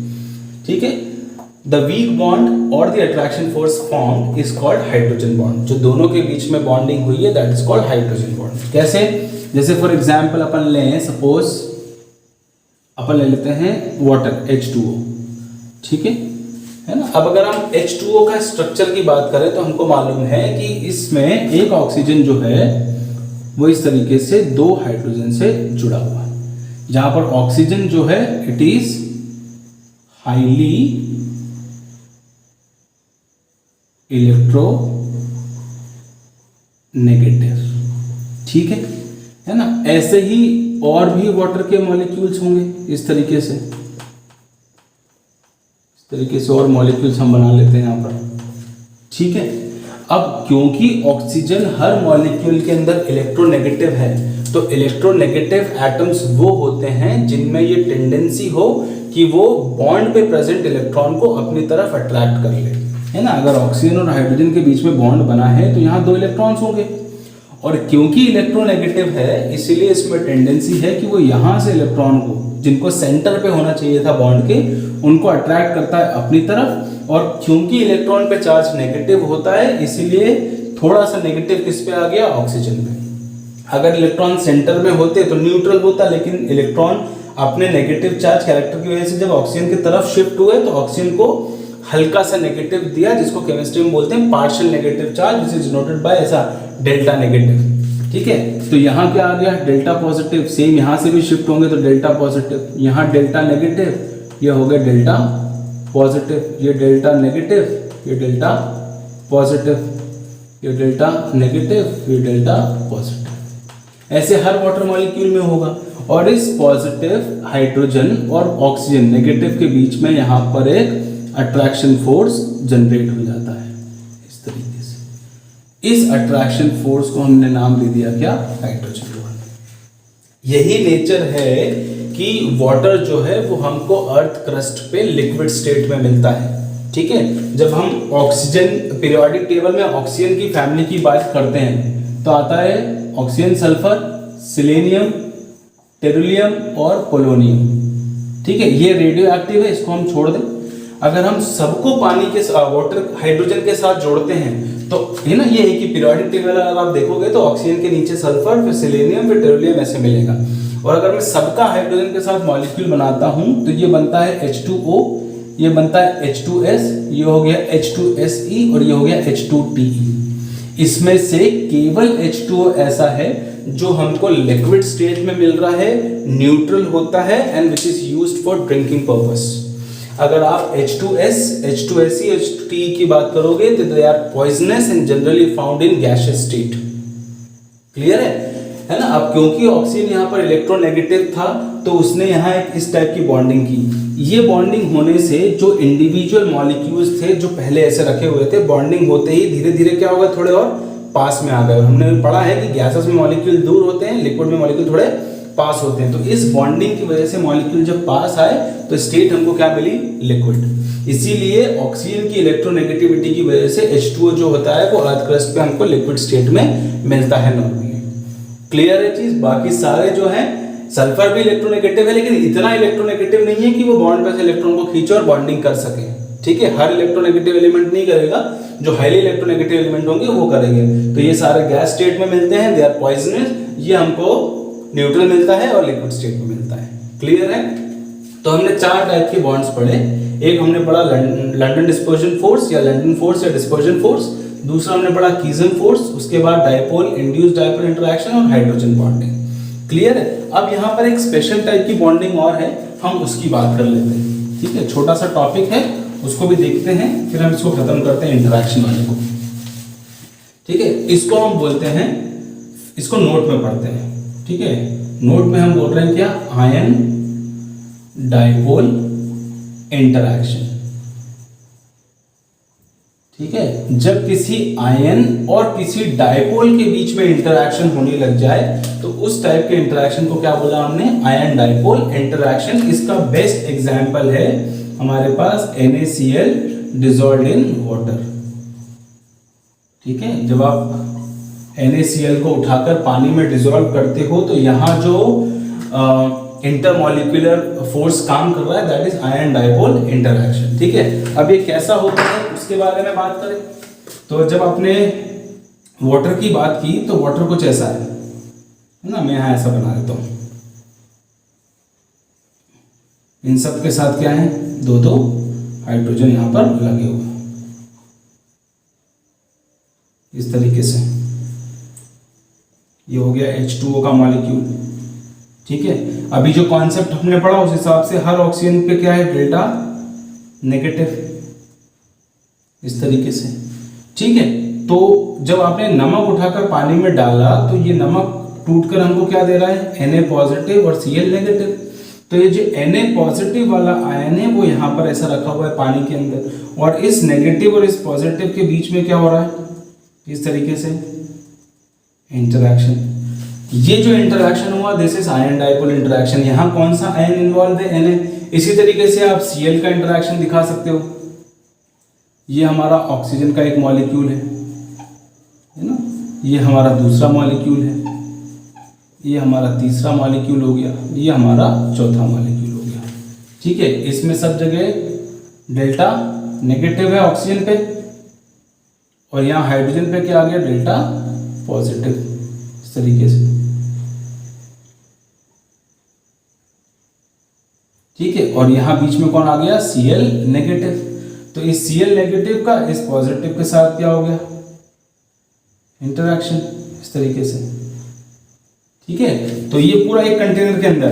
ठीक है, द वीक बॉन्ड और the attraction force formed is called hydrogen bond. जो दोनों के बीच में बॉन्डिंग हुई है that is called hydrogen bond. कैसे, जैसे फॉर एग्जाम्पल अपन लें, सपोज अपन ले लेते हैं वाटर H2O, ठीक है ना। अब अगर हम H2O का स्ट्रक्चर की बात करें तो हमको मालूम है कि इसमें एक ऑक्सीजन जो है वो इस तरीके से 2 हाइड्रोजन से जुड़ा हुआ है, जहां पर ऑक्सीजन जो है it is highly electro negative, ठीक है ना। ऐसे ही और भी वाटर के मॉलिक्यूल्स होंगे इस तरीके से और मॉलिक्यूल्स हम बना लेते हैं यहाँ पर, ठीक है। अब क्योंकि ऑक्सीजन हर मॉलिक्यूल के अंदर इलेक्ट्रोनेगेटिव है, तो इलेक्ट्रोनेगेटिव एटम्स वो होते हैं जिनमें ये टेंडेंसी हो कि वो बॉन्ड पे प्रेजेंट इलेक्ट्रॉन को अपनी तरफ अट्रैक्ट कर ले, है ना। अगर ऑक्सीजन और हाइड्रोजन के बीच में बॉन्ड बना है तो यहाँ 2 इलेक्ट्रॉन्स होंगे, और क्योंकि इलेक्ट्रोनेगेटिव है इसीलिए इसमें टेंडेंसी है कि वो यहाँ से इलेक्ट्रॉन को, जिनको सेंटर पे होना चाहिए था बॉन्ड के, उनको अट्रैक्ट करता है अपनी तरफ। और क्योंकि इलेक्ट्रॉन पे चार्ज नेगेटिव होता है इसीलिए थोड़ा सा नेगेटिव किस पे आ गया, ऑक्सीजन पे। अगर इलेक्ट्रॉन सेंटर में होते तो न्यूट्रल होता, लेकिन इलेक्ट्रॉन अपने नेगेटिव चार्ज कैरेक्टर की वजह से जब ऑक्सीजन की तरफ शिफ्ट हुए तो ऑक्सीजन को हल्का सा नेगेटिव दिया, जिसको केमिस्ट्री में बोलते हैं partial negative charge, which is denoted bye ऐसा डेल्टा नेगेटिव, ठीक है। तो यहाँ क्या आ गया, डेल्टा पॉजिटिव। सेम यहाँ से भी शिफ्ट होंगे तो डेल्टा पॉजिटिव, यहाँ डेल्टा नेगेटिव, ये हो गया डेल्टा पॉजिटिव, ये डेल्टा नेगेटिव, ये डेल्टा पॉजिटिव, ये डेल्टा नेगेटिव, ये डेल्टा पॉजिटिव। ऐसे हर वाटर मॉलिक्यूल में होगा। और इस पॉजिटिव हाइड्रोजन और ऑक्सीजन नेगेटिव के बीच में यहाँ पर एक अट्रैक्शन फोर्स जनरेट हो जाता है इस तरीके से। इस अट्रैक्शन फोर्स को हमने नाम दे दिया क्या, हाइड्रोजन बॉन्ड। यही नेचर है कि वाटर जो है वो हमको अर्थ क्रस्ट पे लिक्विड स्टेट में मिलता है, ठीक है। जब हम ऑक्सीजन पीरियोडिक टेबल में ऑक्सीजन की फैमिली की बात करते हैं तो आता है ऑक्सीजन, सल्फर, सिलेनियम, टेरुलियम और पोलोनियम, ठीक है। ये रेडियो एक्टिव है, इसको हम छोड़ दें। अगर हम सबको पानी के वाटर हाइड्रोजन के साथ जोड़ते हैं तो है ना, ये है कि पीरियोडिक टेबल अगर आप देखोगे तो ऑक्सीजन के नीचे सल्फर, फिर सिलेनियम, फिर टेरुलियम ऐसे मिलेगा। और अगर मैं सबका हाइड्रोजन के साथ मॉलिक्यूल बनाता हूं तो ये बनता है H2O, ये बनता है H2S, ये हो गया H2SE और ये हो गया H2TE। इसमें से केवल H2O ऐसा है जो हमको लिक्विड स्टेट में मिल रहा है, न्यूट्रल होता है and which is used for drinking purpose. अगर आप H2S, H2SE, H2TE की बात करोगे तो they are poisonous and generally found in gaseous state. Clear है ना। अब क्योंकि ऑक्सीजन यहाँ पर इलेक्ट्रोनेगेटिव था तो उसने यहाँ एक इस टाइप की बॉन्डिंग की। ये बॉन्डिंग होने से जो इंडिविजुअल मॉलिक्यूल्स थे जो पहले ऐसे रखे हुए थे, बॉन्डिंग होते ही धीरे धीरे क्या होगा, थोड़े और पास में आ गए। और हमने पढ़ा है कि गैसेस में मॉलिक्यूल दूर होते हैं, लिक्विड में मॉलिक्यूल थोड़े पास होते हैं। तो इस बॉन्डिंग की वजह से मॉलिक्यूल जब पास आए तो स्टेट हमको क्या मिली, लिक्विड। इसीलिए ऑक्सीजन की इलेक्ट्रोनेगेटिविटी की वजह से H2O जो होता है वो अर्थ क्रस्ट पे हमको लिक्विड स्टेट में मिलता है नॉर्मली। क्लियर है चीज। बाकी सारे जो हैं, सल्फर भी इलेक्ट्रोनेगेटिव है लेकिन इतना इलेक्ट्रोनेगेटिव नहीं है कि वो बॉन्ड पे से इलेक्ट्रॉन को खींचे और बॉन्डिंग कर सके, ठीक है। हर इलेक्ट्रोनेगेटिव एलिमेंट नहीं करेगा, जो हाईली इलेक्ट्रोनेगेटिव एलिमेंट होंगे वो करेंगे। तो ये सारे गैस स्टेट में मिलते हैं, दे आर पॉइजनस। ये हमको न्यूट्रल मिलता है और लिक्विड स्टेट में मिलता है। क्लियर है। तो हमने 4 टाइप के बॉन्ड्स पढ़े। एक हमने पढ़ा लंडन डिस्पर्जन फोर्स या लंडन फोर्स या डिस्पर्जन फोर्स। दूसरा हमने पढ़ा कीजन फोर्स, उसके बाद डायपोल, इंड्यूस्ड डायपोल इंटरैक्शन और हाइड्रोजन बॉन्डिंग। क्लियर है। अब यहाँ पर एक स्पेशल टाइप की बॉन्डिंग और है, हम उसकी बात कर लेते हैं, ठीक है। छोटा सा टॉपिक है, उसको भी देखते हैं, फिर हम इसको खत्म करते हैं इंटरैक्शन वाले को, ठीक है। इसको हम बोलते हैं, इसको नोट में पढ़ते हैं, ठीक है। नोट में हम बोल रहे हैं क्या, आयन डायपोल इंटरैक्शन, ठीक है। जब किसी आयन और किसी डायपोल के बीच में इंटरैक्शन होने लग जाए तो उस टाइप के इंटरैक्शन को क्या बोला हमने, आयन डायपोल इंटरैक्शन। इसका बेस्ट एग्जांपल है हमारे पास NaCl डिसॉल्व्ड इन वाटर, ठीक है। जब आप NaCl को उठाकर पानी में डिसॉल्व करते हो तो यहाँ जो इंटरमॉलिक्यूलर फोर्स काम कर रहा है that is ion dipole interaction, ठीक है। अब ये कैसा होता है उसके बारे में बात करें तो जब आपने वाटर की बात की तो वाटर कुछ ऐसा है ना। मैं यहाँ ऐसा बना देता हूँ, इन सब के साथ क्या है, दो दो हाइड्रोजन यहाँ पर लगे हुए हैं इस तरीके से। ये हो गया H2O का मॉलिक्यूल, ठीक है। अभी जो कॉन्सेप्ट हमने पढ़ा उस हिसाब से हर ऑक्सीजन पे क्या है, डेल्टा नेगेटिव, इस तरीके से, ठीक है। तो जब आपने नमक उठाकर पानी में डाला तो ये नमक टूटकर हमको क्या दे रहा है, Na पॉजिटिव और Cl नेगेटिव। तो ये जो Na पॉजिटिव वाला आयन है वो यहाँ पर ऐसा रखा हुआ है पानी के अंदर, और इस नेगेटिव और इस पॉजिटिव के बीच में क्या हो रहा है, इस तरीके से इंटरैक्शन। ये जो इंटरैक्शन हुआ this is ion dipole interaction. यहाँ कौन सा आयन इन्वॉल्व है, Na। इसी तरीके से आप Cl का इंटरैक्शन दिखा सकते हो। ये हमारा ऑक्सीजन का एक मॉलिक्यूल है ना, ये हमारा दूसरा मॉलिक्यूल है, ये हमारा तीसरा मॉलिक्यूल हो गया, ये हमारा चौथा मॉलिक्यूल हो गया, ठीक है। इसमें सब जगह डेल्टा नेगेटिव है ऑक्सीजन पे, और यहाँ हाइड्रोजन पे क्या आ गया, डेल्टा पॉजिटिव, इस तरीके से, ठीक है। और यहाँ बीच में कौन आ गया, Cl नेगेटिव। तो इस Cl नेगेटिव का इस पॉजिटिव के साथ क्या हो गया, इंटरैक्शन, इस तरीके से, ठीक है। तो ये पूरा एक कंटेनर के अंदर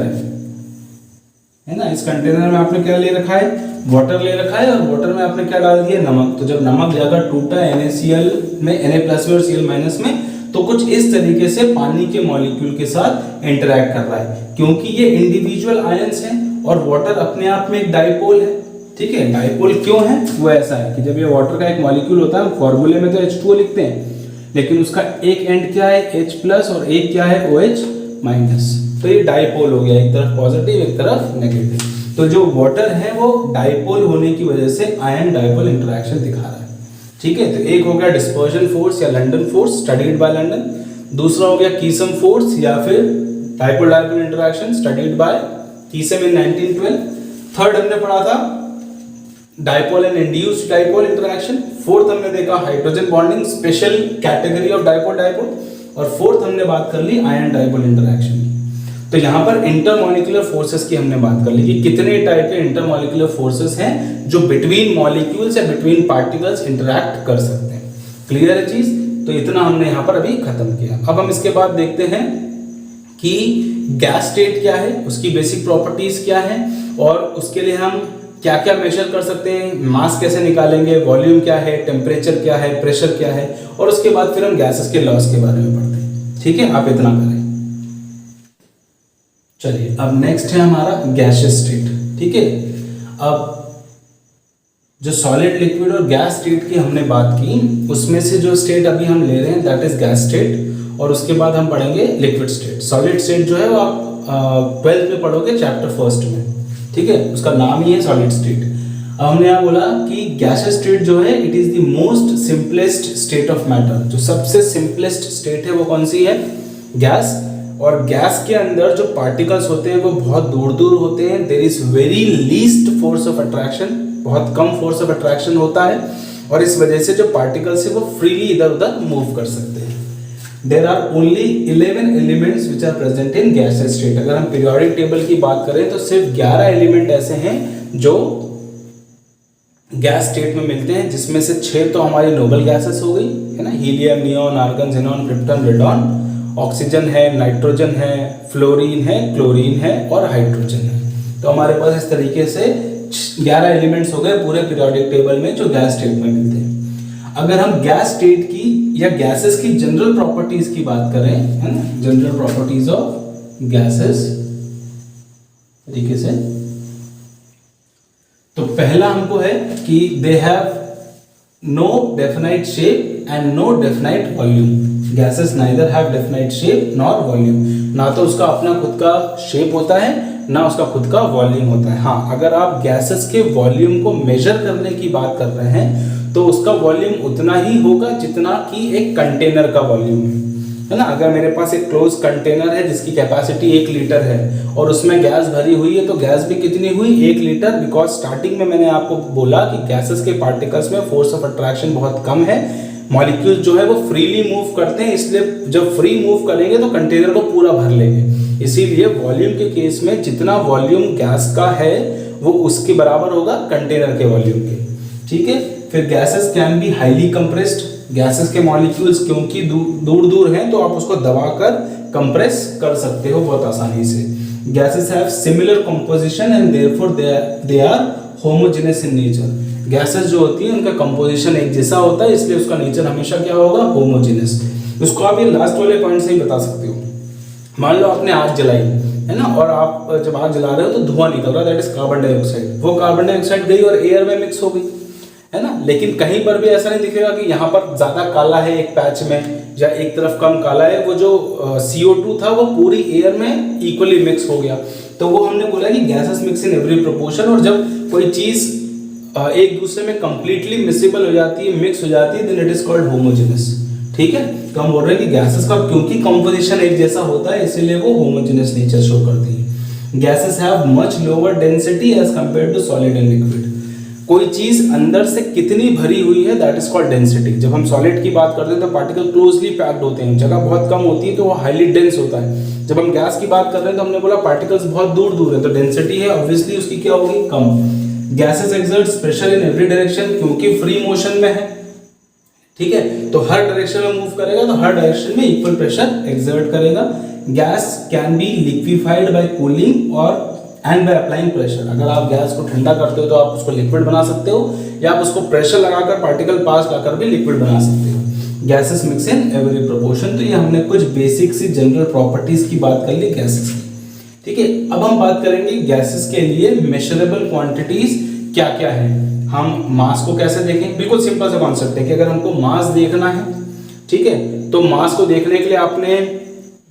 है ना। इस कंटेनर में आपने क्या ले रखा है, वाटर ले रखा है, और वाटर में आपने क्या डाल दिया, नमक। तो जब नमक अगर टूटा NaCl में, Na प्लस में और Cl माइनस में, तो कुछ इस तरीके से पानी के मॉलिक्यूल के साथ इंटरैक्ट कर रहा है, क्योंकि ये इंडिविजुअल आयंस हैं और वाटर अपने आप में एक डाइपोल है, ठीक है। डाइपोल क्यों है, वो ऐसा है कि जब ये वाटर का एक मॉलिक्यूल होता है, फॉर्मूले में तो H2O लिखते हैं, लेकिन उसका एक एंड क्या है, H प्लस, और एक क्या है, OH माइनस। तो ये डाइपोल हो गया, एक तरफ पॉजिटिव एक तरफ नेगेटिव। तो जो वाटर है वो डाइपोल होने की वजह से आयन डाइपोल इंटरैक्शन दिखा रहा है, ठीक है। तो एक हो गया डिस्पर्जन फोर्स या London force studied by London, दूसरा हो गया कीसम फोर्स या फिर dipole dipole interaction studied by Keisam in 1912। Third हमने पढ़ा था dipole and induced dipole interaction. Fourth हमने देखा hydrogen bonding, special category of dipole dipole. और फोर्थ हमने बात कर ली आयन डाइपोल इंटरैक्शन की। तो यहाँ पर इंटरमॉलिक्यूलर फोर्सेस की हमने बात कर ली कि कितने टाइप के इंटरमॉलिक्यूलर फोर्सेस हैं जो बिटवीन मॉलिक्यूल्स या बिटवीन पार्टिकल्स इंटरैक्ट कर सकते हैं। क्लियर है चीज। तो इतना हमने यहाँ पर अभी खत्म किया। अब हम इसके बाद देखते हैं कि गैस स्टेट क्या है, उसकी बेसिक प्रॉपर्टीज क्या है, और उसके लिए हम क्या क्या मेजर कर सकते हैं, मास कैसे निकालेंगे, वॉल्यूम क्या है, टेम्परेचर क्या है, प्रेशर क्या है, और उसके बाद फिर हम गैसेस के लॉस के बारे में पढ़ते हैं। ठीक है, आप इतना करें। चलिए अब नेक्स्ट है हमारा गैसियस स्टेट। ठीक है, अब जो सॉलिड, लिक्विड और गैस स्टेट की हमने बात की, उसमें से जो स्टेट अभी हम ले रहे हैं दैट इज गैस स्टेट, और उसके बाद हम पढ़ेंगे लिक्विड स्टेट। सॉलिड स्टेट जो है वो आप 12th में पढ़ोगे चैप्टर 1 में। ठीक है, उसका नाम ही है सॉलिड स्टेट। अब हमने यहाँ बोला कि गैसियस स्टेट जो है it is the most simplest state of matter. जो सबसे सिंपलेस्ट स्टेट है वो कौन सी है, गैस। और गैस के अंदर जो पार्टिकल्स होते हैं वो बहुत दूर दूर होते हैं। There is very least force of attraction, बहुत कम फोर्स ऑफ अट्रैक्शन होता है, और इस वजह से जो पार्टिकल्स है वो फ्रीली इधर उधर मूव कर सकते हैं। There are only 11 elements which are present in gaseous state. अगर हम पीरियोडिक टेबल की बात करें तो सिर्फ 11 एलिमेंट ऐसे हैं जो गैस स्टेट में मिलते हैं, जिसमें से 6 तो हमारी नोबल गैसेस हो गई है ना, helium, neon, argon, xenon, krypton, radon. Oxygen है, नाइट्रोजन है, फ्लोरीन है, क्लोरीन है और हाइड्रोजन है। तो हमारे पास इस तरीके से 11 एलिमेंट्स हो गए पूरे पीरियोडिक टेबल में जो गैस स्टेट में मिलते हैं। अगर हम गैस स्टेट की या गैसेस की जनरल प्रॉपर्टीज की बात करें, है ना, जनरल प्रॉपर्टीज ऑफ गैसेस तरीके से, तो पहला हमको है कि they have no definite shape and no definite volume. Gases neither have definite shape nor volume. ना तो उसका अपना खुद का शेप होता है, ना उसका खुद का वॉल्यूम होता है। हाँ, अगर आप गैसेस के वॉल्यूम को मेजर करने की बात कर रहे हैं तो उसका वॉल्यूम उतना ही होगा जितना कि एक कंटेनर का वॉल्यूम है ना। अगर मेरे पास एक क्लोज कंटेनर है जिसकी कैपेसिटी 1 लीटर है और उसमें गैस भरी हुई है, तो गैस भी कितनी हुई, 1 लीटर। बिकॉज स्टार्टिंग में मैंने आपको बोला कि गैसेस के पार्टिकल्स में फोर्स ऑफ अट्रैक्शन बहुत कम है, मॉलिक्यूल्स जो है वो फ्रीली मूव करते हैं, इसलिए जब फ्री मूव करेंगे तो कंटेनर को पूरा भर लेंगे। इसीलिए वॉल्यूम के केस में जितना वॉल्यूम गैस का है वो उसके बराबर होगा कंटेनर के वॉल्यूम के, ठीक है। फिर gases can be highly compressed, gases के मॉलिक्यूल्स क्योंकि दूर दूर हैं तो आप उसको दबाकर कंप्रेस कर सकते हो बहुत आसानी से। Gases have similar composition and therefore they are homogeneous in nature, gases जो होती है उनका कंपोजिशन एक जैसा होता है, इसलिए उसका नेचर हमेशा क्या होगा, होमोजेनस। उसको आप ये लास्ट वाले पॉइंट से ही बता सकते हो। मान लो आपने आग जलाई है ना, और आप जब आग जला रहे हो तो धुआं निकल रहा है, दैट इज कार्बन डाइऑक्साइड। वो कार्बन डाइऑक्साइड गई और एयर में मिक्स हो गई, है ना। लेकिन कहीं पर भी ऐसा नहीं दिखेगा कि यहाँ पर ज्यादा काला है एक पैच में या एक तरफ कम काला है। वो जो CO2 था वो पूरी एयर में इक्वली मिक्स हो गया। तो वो हमने बोला कि gases mix in every proportion, और जब कोई चीज एक दूसरे में कंप्लीटली मिक्सिबल हो जाती है, मिक्स हो जाती है, then it is called homogeneous, ठीक है। तो हम बोल रहे हैं कि गैसेस का क्योंकि कंपोजिशन एक जैसा होता है इसीलिए वो होमोजेनस नेचर शो करती है। Gases have much lower density as compared to solid and liquid, कोई चीज अंदर से कितनी भरी हुई है दैट इज कॉल्ड डेंसिटी। जब हम सॉलिड की बात करते हैं तो पार्टिकल क्लोजली पैक्ड होते हैं, जगह बहुत कम होती है तो वो हाईली डेंस होता है। जब हम गैस की बात कर रहे हैं तो हमने बोला पार्टिकल्स बहुत दूर दूर है तो डेंसिटी है ऑब्वियसली उसकी क्या होगी, कम। Gases exerts pressure in every direction, क्योंकि फ्री मोशन में है, ठीक है, तो हर डायरेक्शन में मूव करेगा तो हर डायरेक्शन में इक्वल प्रेशर एक्सर्ट करेगा। Gas can be liquefied by cooling और एंड बाय अप्लाइंग प्रेशर, अगर आप गैस को ठंडा करते हो तो आप उसको लिक्विड बना सकते हो, या आप उसको प्रेशर लगाकर पार्टिकल पास लाकर भी लिक्विड बना सकते हो। Gases mix in every proportion, तो ये हमने कुछ बेसिक सी जनरल प्रॉपर्टीज की बात कर ली गैसेस की, ठीक है। अब हम बात करेंगे गैसेस के लिए मेजरेबल क्वांटिटीज क्या क्या है। हम मास को कैसे देखें, बिल्कुल सिंपल सा कॉन्सेप्ट है कि अगर हमको मास देखना है, ठीक है, तो मास को देखने के लिए आपने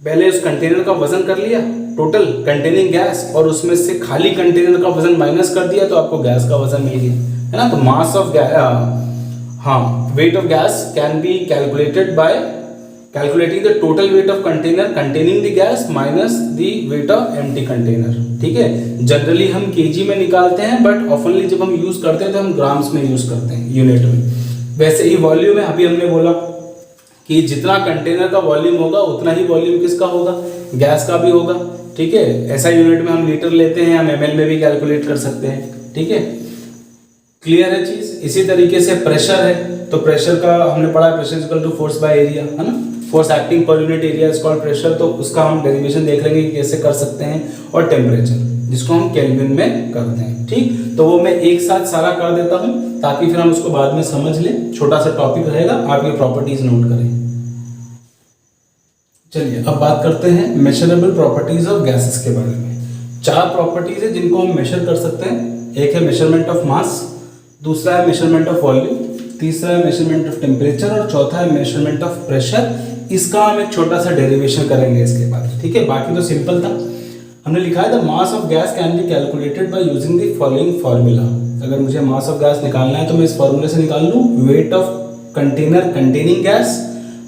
पहले उस कंटेनर का वजन कर लिया टोटल कंटेनिंग गैस, और उसमें से खाली कंटेनर का वजन माइनस कर दिया तो आपको गैस का वजन मिल गया, है ना। तो mass of weight of gas can be calculated by calculating the total weight of container containing the gas minus the weight of empty container, ठीक है। जनरली हम केजी में निकालते हैं, बट ऑफनली जब हम यूज करते हैं तो हम ग्राम्स में यूज करते हैं, यूनिट में। वैसे ही वॉल्यूम है, अभी हमने बोला कि जितना कंटेनर का वॉल्यूम होगा उतना ही वॉल्यूम किसका होगा, गैस का भी होगा, ठीक है। ऐसा यूनिट में हम लीटर लेते हैं, हम ml में भी कैलकुलेट कर सकते हैं, ठीक है। क्लियर है चीज। इसी तरीके से प्रेशर है, तो प्रेशर का हमने पढ़ा pressure is equal to force by area, है ना। Force acting per unit area is called pressure, तो उसका हम डेरिवेशन देख लेंगे कि कैसे कर सकते हैं। और टेम्परेचर जिसको हम केल्विन में करते हैं, ठीक। तो वो मैं एक साथ सारा कर देता हूं ताकि फिर हम उसको बाद में समझ लें, छोटा सा टॉपिक रहेगा, आप ये प्रॉपर्टीज नोट करें। चलिए अब बात करते हैं मेजरेबल प्रॉपर्टीज ऑफ गैसेस के बारे में। 4 प्रॉपर्टीज है जिनको हम मेजर कर सकते हैं। एक है मेजरमेंट ऑफ मास, दूसरा है मेजरमेंट ऑफ वॉल्यूम, तीसरा है मेजरमेंट ऑफ टेम्परेचर, और चौथा है मेजरमेंट ऑफ प्रेशर। इसका हम एक छोटा सा डेरिवेशन करेंगे इसके बाद, ठीक है। बाकी तो सिंपल था। हमने लिखा है the mass of gas can be calculated by using the following formula. अगर मुझे मास ऑफ गैस निकालना है तो मैं इस फार्मूले से निकाल लूँ, weight of container containing gas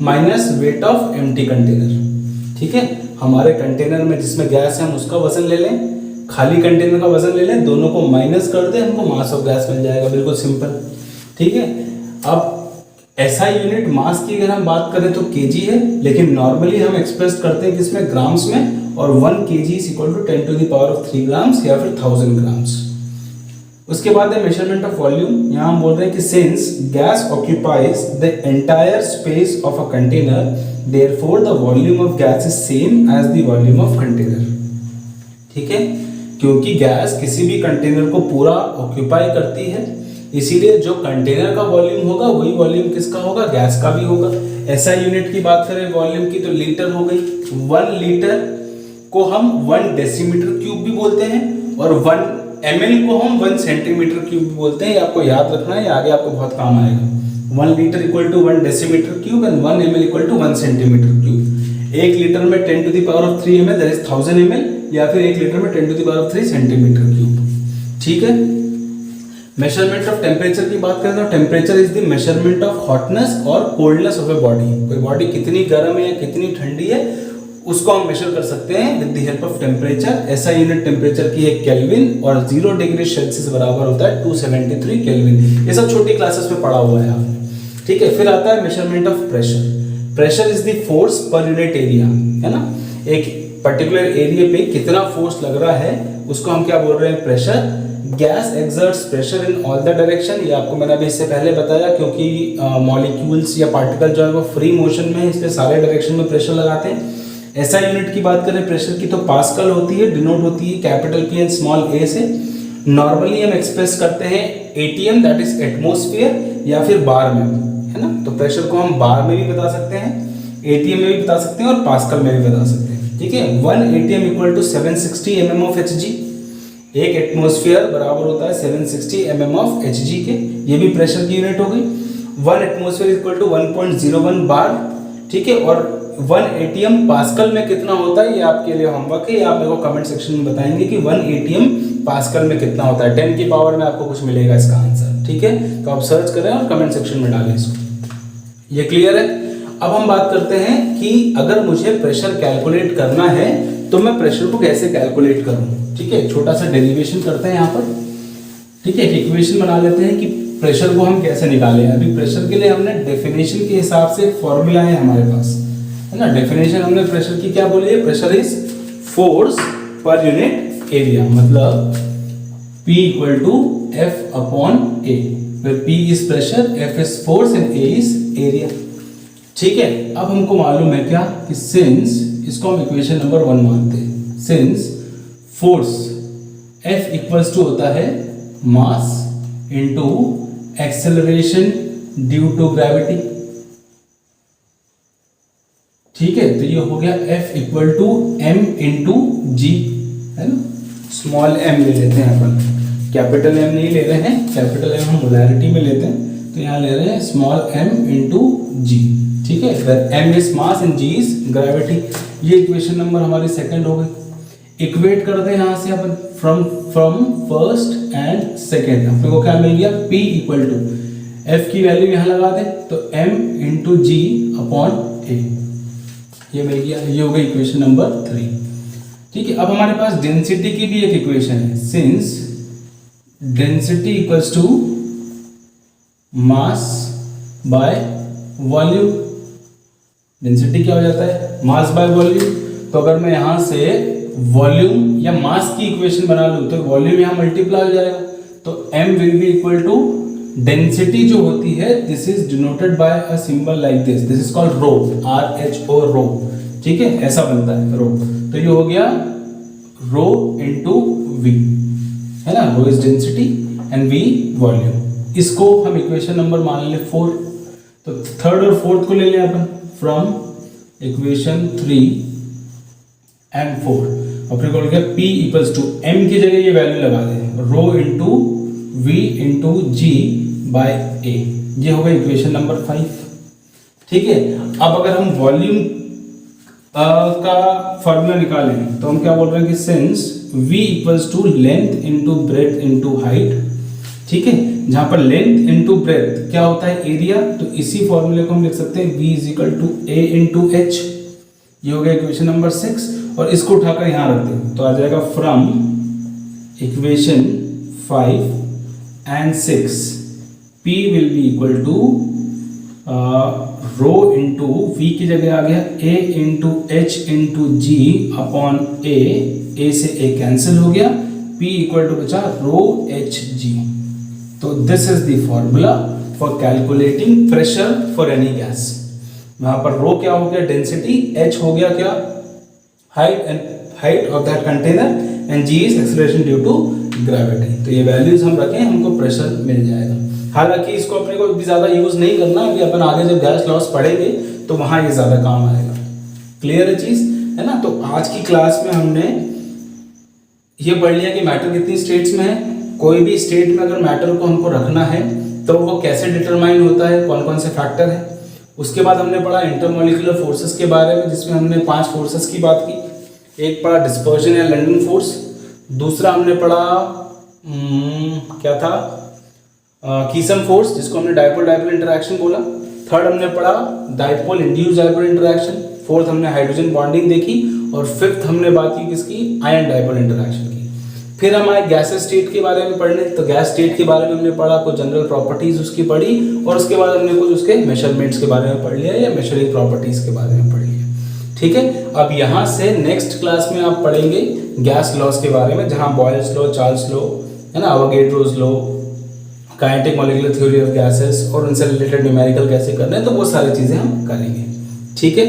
minus weight of empty container, ठीक है। हमारे कंटेनर में जिसमें गैस है हम उसका वजन ले लें, खाली कंटेनर का वजन ले लें, दोनों को माइनस कर दें, हमको मास ऑफ गैस मिल जाएगा, बिल्कुल सिंपल, ठीक है। अब SI यूनिट मास की अगर हम बात करें तो केजी है, लेकिन नॉर्मली हम एक्सप्रेस करते हैं किसमें, ग्राम्स में, और 1 kg is equal to 10 to the power of 3 grams या फिर 1000 ग्राम्स। उसके बाद है मेजरमेंट ऑफ वॉल्यूम। यहाँ हम बोल रहे हैं कि since gas occupies the entire space of a container, therefore the volume of gas is same as the volume of container, ठीक है। क्योंकि गैस किसी भी कंटेनर को पूरा ऑक्यूपाई करती है, इसीलिए जो कंटेनर का वॉल्यूम होगा वही वॉल्यूम किसका होगा, गैस का भी होगा। SI यूनिट की बात करें वॉल्यूम की तो लीटर हो गई। 1 लीटर को हम 1 डेसीमीटर क्यूब भी बोलते हैं, और 1 ml को हम 1 सेंटीमीटर क्यूब भी बोलते हैं। ये आपको याद रखना है, आगे आपको बहुत काम आएगा। 1 litre equal to 1 decimetre cube and 1 ml equal to 1 centimetre cube. 1 litre में 10 to the power of 3 ml that is 1000 ml, या फिर 1 लीटर में 10 to the power of 3 centimetre cube, ठीक है। मेजरमेंट ऑफ टेम्परेचर की बात करें तो temperature is the measurement of hotness और कोल्डनेस ऑफ ए बॉडी। कोई बॉडी कितनी गर्म है या कितनी ठंडी है उसको हम मेजर कर सकते हैं with the help of temperature. ऐसा यूनिट टेम्परेचर की है केल्विन, और 0 डिग्री सेल्सियस बराबर होता है 273 केल्विन। ये सब छोटी क्लासेस में पढ़ा हुआ है आपने, ठीक है। फिर आता है measurement of pressure. Pressure is the force per unit area, है ना। एक पर्टिकुलर एरिया पे कितना फोर्स लग रहा है उसको हम क्या बोल रहे हैं, pressure. Gas exerts pressure in all the direction, ये आपको मैंने अभी इससे पहले बताया, क्योंकि मॉलिक्यूल्स या पार्टिकल जो है वो फ्री मोशन में है, इसलिए सारे डायरेक्शन में प्रेशर लगाते हैं। ऐसा यूनिट की बात करें प्रेशर की तो पास्कल होती है, डिनोट होती है capital P and small a से। नॉर्मली हम एक्सप्रेस करते हैं एटीएम दैट इज एटमॉस्फेयर या फिर बार में, है ना। तो प्रेशर को हम बार में भी बता सकते हैं, एटीएम में भी बता सकते हैं और पास्कल में भी बता सकते हैं, ठीक है। 1 ATM equal to 760 mm of Hg। एक एटमॉस्फेयर बराबर होता है 760 mm ऑफ Hg के, ये भी प्रेशर की यूनिट हो गई। 1 एटमॉस्फेयर इक्वल टू 1.01 बार, ठीक है। और 1 एटीएम पास्कल में कितना होता है ये आपके लिए होमवर्क है, आप मेरे को कमेंट सेक्शन में बताएंगे कि 1 एटीएम पास्कल में कितना होता है। 10 की पावर में आपको कुछ मिलेगा इसका आंसर, ठीक है। तो आप सर्च करें और कमेंट सेक्शन में डालें इसको। ये क्लियर है। अब हम बात करते हैं कि अगर मुझे प्रेशर कैलकुलेट करना है तो मैं प्रेशर को कैसे कैलकुलेट करूं, ठीक है। छोटा सा डेरिवेशन करते हैं यहाँ पर, ठीक है। एक इक्वेशन बना लेते हैं कि प्रेशर को हम कैसे निकालें। अभी प्रेशर के लिए हमने डेफिनेशन के हिसाब से फॉर्मूला है हमारे पास, है ना। डेफिनेशन हमने प्रेशर की क्या बोली है, pressure is force per unit area, मतलब P equal to F upon A, where P is pressure, F is force and A is area, ठीक है। अब हमको मालूम है क्या कि सिंस, इसको हम इक्वेशन नंबर 1 मानते हैं, since force F equals to होता है mass into acceleration due to gravity, ठीक है। तो ये हो गया F equal to m into G, है ना। स्मॉल m ले लेते हैं अपन, कैपिटल M नहीं ले रहे हैं, कैपिटल M हम मोलैरिटी में लेते हैं, तो यहाँ ले रहे हैं स्मॉल m इंटू जी, ठीक है। फिर m is mass and g is gravity. ये इक्वेशन नंबर हमारी सेकंड हो गई। इक्वेट करते हैं यहाँ से अपन फ्रॉम फर्स्ट एंड सेकंड, अपने को क्या मिल गया, P इक्वल टू F की वैल्यू यहाँ लगा दें तो m into G upon A, ये मिल गया। ये हो गई इक्वेशन नंबर 3, ठीक है। अब हमारे पास डेंसिटी की भी एक इक्वेशन है, since density equals to mass by volume. Density क्या हो जाता है, मास बाय वॉल्यूम। तो अगर मैं यहां से वॉल्यूम या मास की इक्वेशन बना लूं तो वॉल्यूम यहां मल्टीप्लाई हो जाएगा, तो m will be equal to density जो होती है, this is denoted by a symbol like this is called rho, RHO rho, ठीक है। ऐसा बनता है रो। तो ये हो गया रो इंटू वी, है ना। Rho is density and V volume. इसको हम इक्वेशन नंबर मान ले 4, तो थर्ड और फोर्थ को ले लें अपन फ्रॉम इक्वेशन 3 एंड 4। अपने को गया P इक्वल्स टू m की जगह ये वैल्यू लगा दें, rho into v into G by a। ये हो गया इक्वेशन नंबर 5, ठीक है। अब अगर हम वॉल्यूम का फॉर्मूला निकालें तो हम क्या बोल रहे हैं कि since v equals to length into breadth into height, ठीक है। जहां पर लेंथ इंटू ब्रेथ क्या होता है, एरिया, तो इसी फॉर्मूले को हम लिख सकते हैं v is equal to a into h। ये हो गया इक्वेशन नंबर 6, और इसको उठाकर यहां रख दें तो आ जाएगा from equation 5 and 6 P will be equal to rho into V की जगह आ गया A into H into G upon A से A कैंसिल हो गया, P इक्वल टू बचा रो Hg। तो this is the formula for calculating pressure for any gas. वहां पर रो क्या हो गया, डेंसिटी, H हो गया क्या, height of that container, and G is acceleration due to gravity. तो ये वैल्यूज हम रखें, हमको प्रेशर मिल जाएगा। हालांकि इसको अपने को भी ज्यादा यूज नहीं करना, अभी अपन आगे जब गैस लॉस पढ़ेंगे तो वहां ये ज्यादा काम आएगा। क्लियर है चीज, है ना। तो आज की क्लास में हमने ये पढ़ लिया कि मैटर कितनी स्टेट्स में है। कोई भी स्टेट में अगर मैटर को हमको रखना है तो वो कैसे डिटरमाइन होता है, कौन कौन से फैक्टर है। उसके बाद हमने पढ़ा इंटरमोलिकुलर फोर्सेस के बारे में, जिसमें हमने 5 फोर्सेस की बात की। एक पढ़ा डिस्पर्जन या लैंडिंग फोर्स, दूसरा हमने पढ़ा क्या था, कीसन फोर्स, जिसको हमने डायपोल डायपोल इंटरैक्शन बोला। थर्ड हमने पढ़ा dipole induced dipole interaction. Fourth हमने हाइड्रोजन बॉन्डिंग देखी, और फिफ्थ हमने बात की किसकी, आयन डायपोल इंटरैक्शन की। फिर हम आए गैस स्टेट के बारे में पढ़ने। तो गैस स्टेट के बारे में हमने पढ़ा, कुछ जनरल प्रॉपर्टीज उसकी पढ़ी, और उसके बाद हमने कुछ उसके मेजरमेंट्स के बारे में पढ़ लिया या मेजरिंग प्रॉपर्टीज के बारे में पढ़ लिया। ठीक है, अब यहाँ से नेक्स्ट क्लास में आप पढ़ेंगे गैस लॉस के बारे में, जहाँ बॉयल्स लॉ, चार्ल्स लॉ, है ना, Avogadro's law, kinetic molecular theory of gases, और उनसे रिलेटेड न्यूमेरिकल कैसे करना है, तो वो सारी चीज़ें हम करेंगे। ठीक है,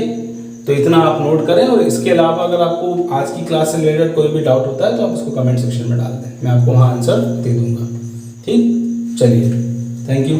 तो इतना आप नोट करें, और इसके अलावा अगर आपको आज की क्लास से रिलेटेड कोई भी डाउट होता है तो आप उसको कमेंट सेक्शन में डाल दें, मैं आपको वहाँ आंसर दे दूँगा। ठीक, चलिए, थैंक यू।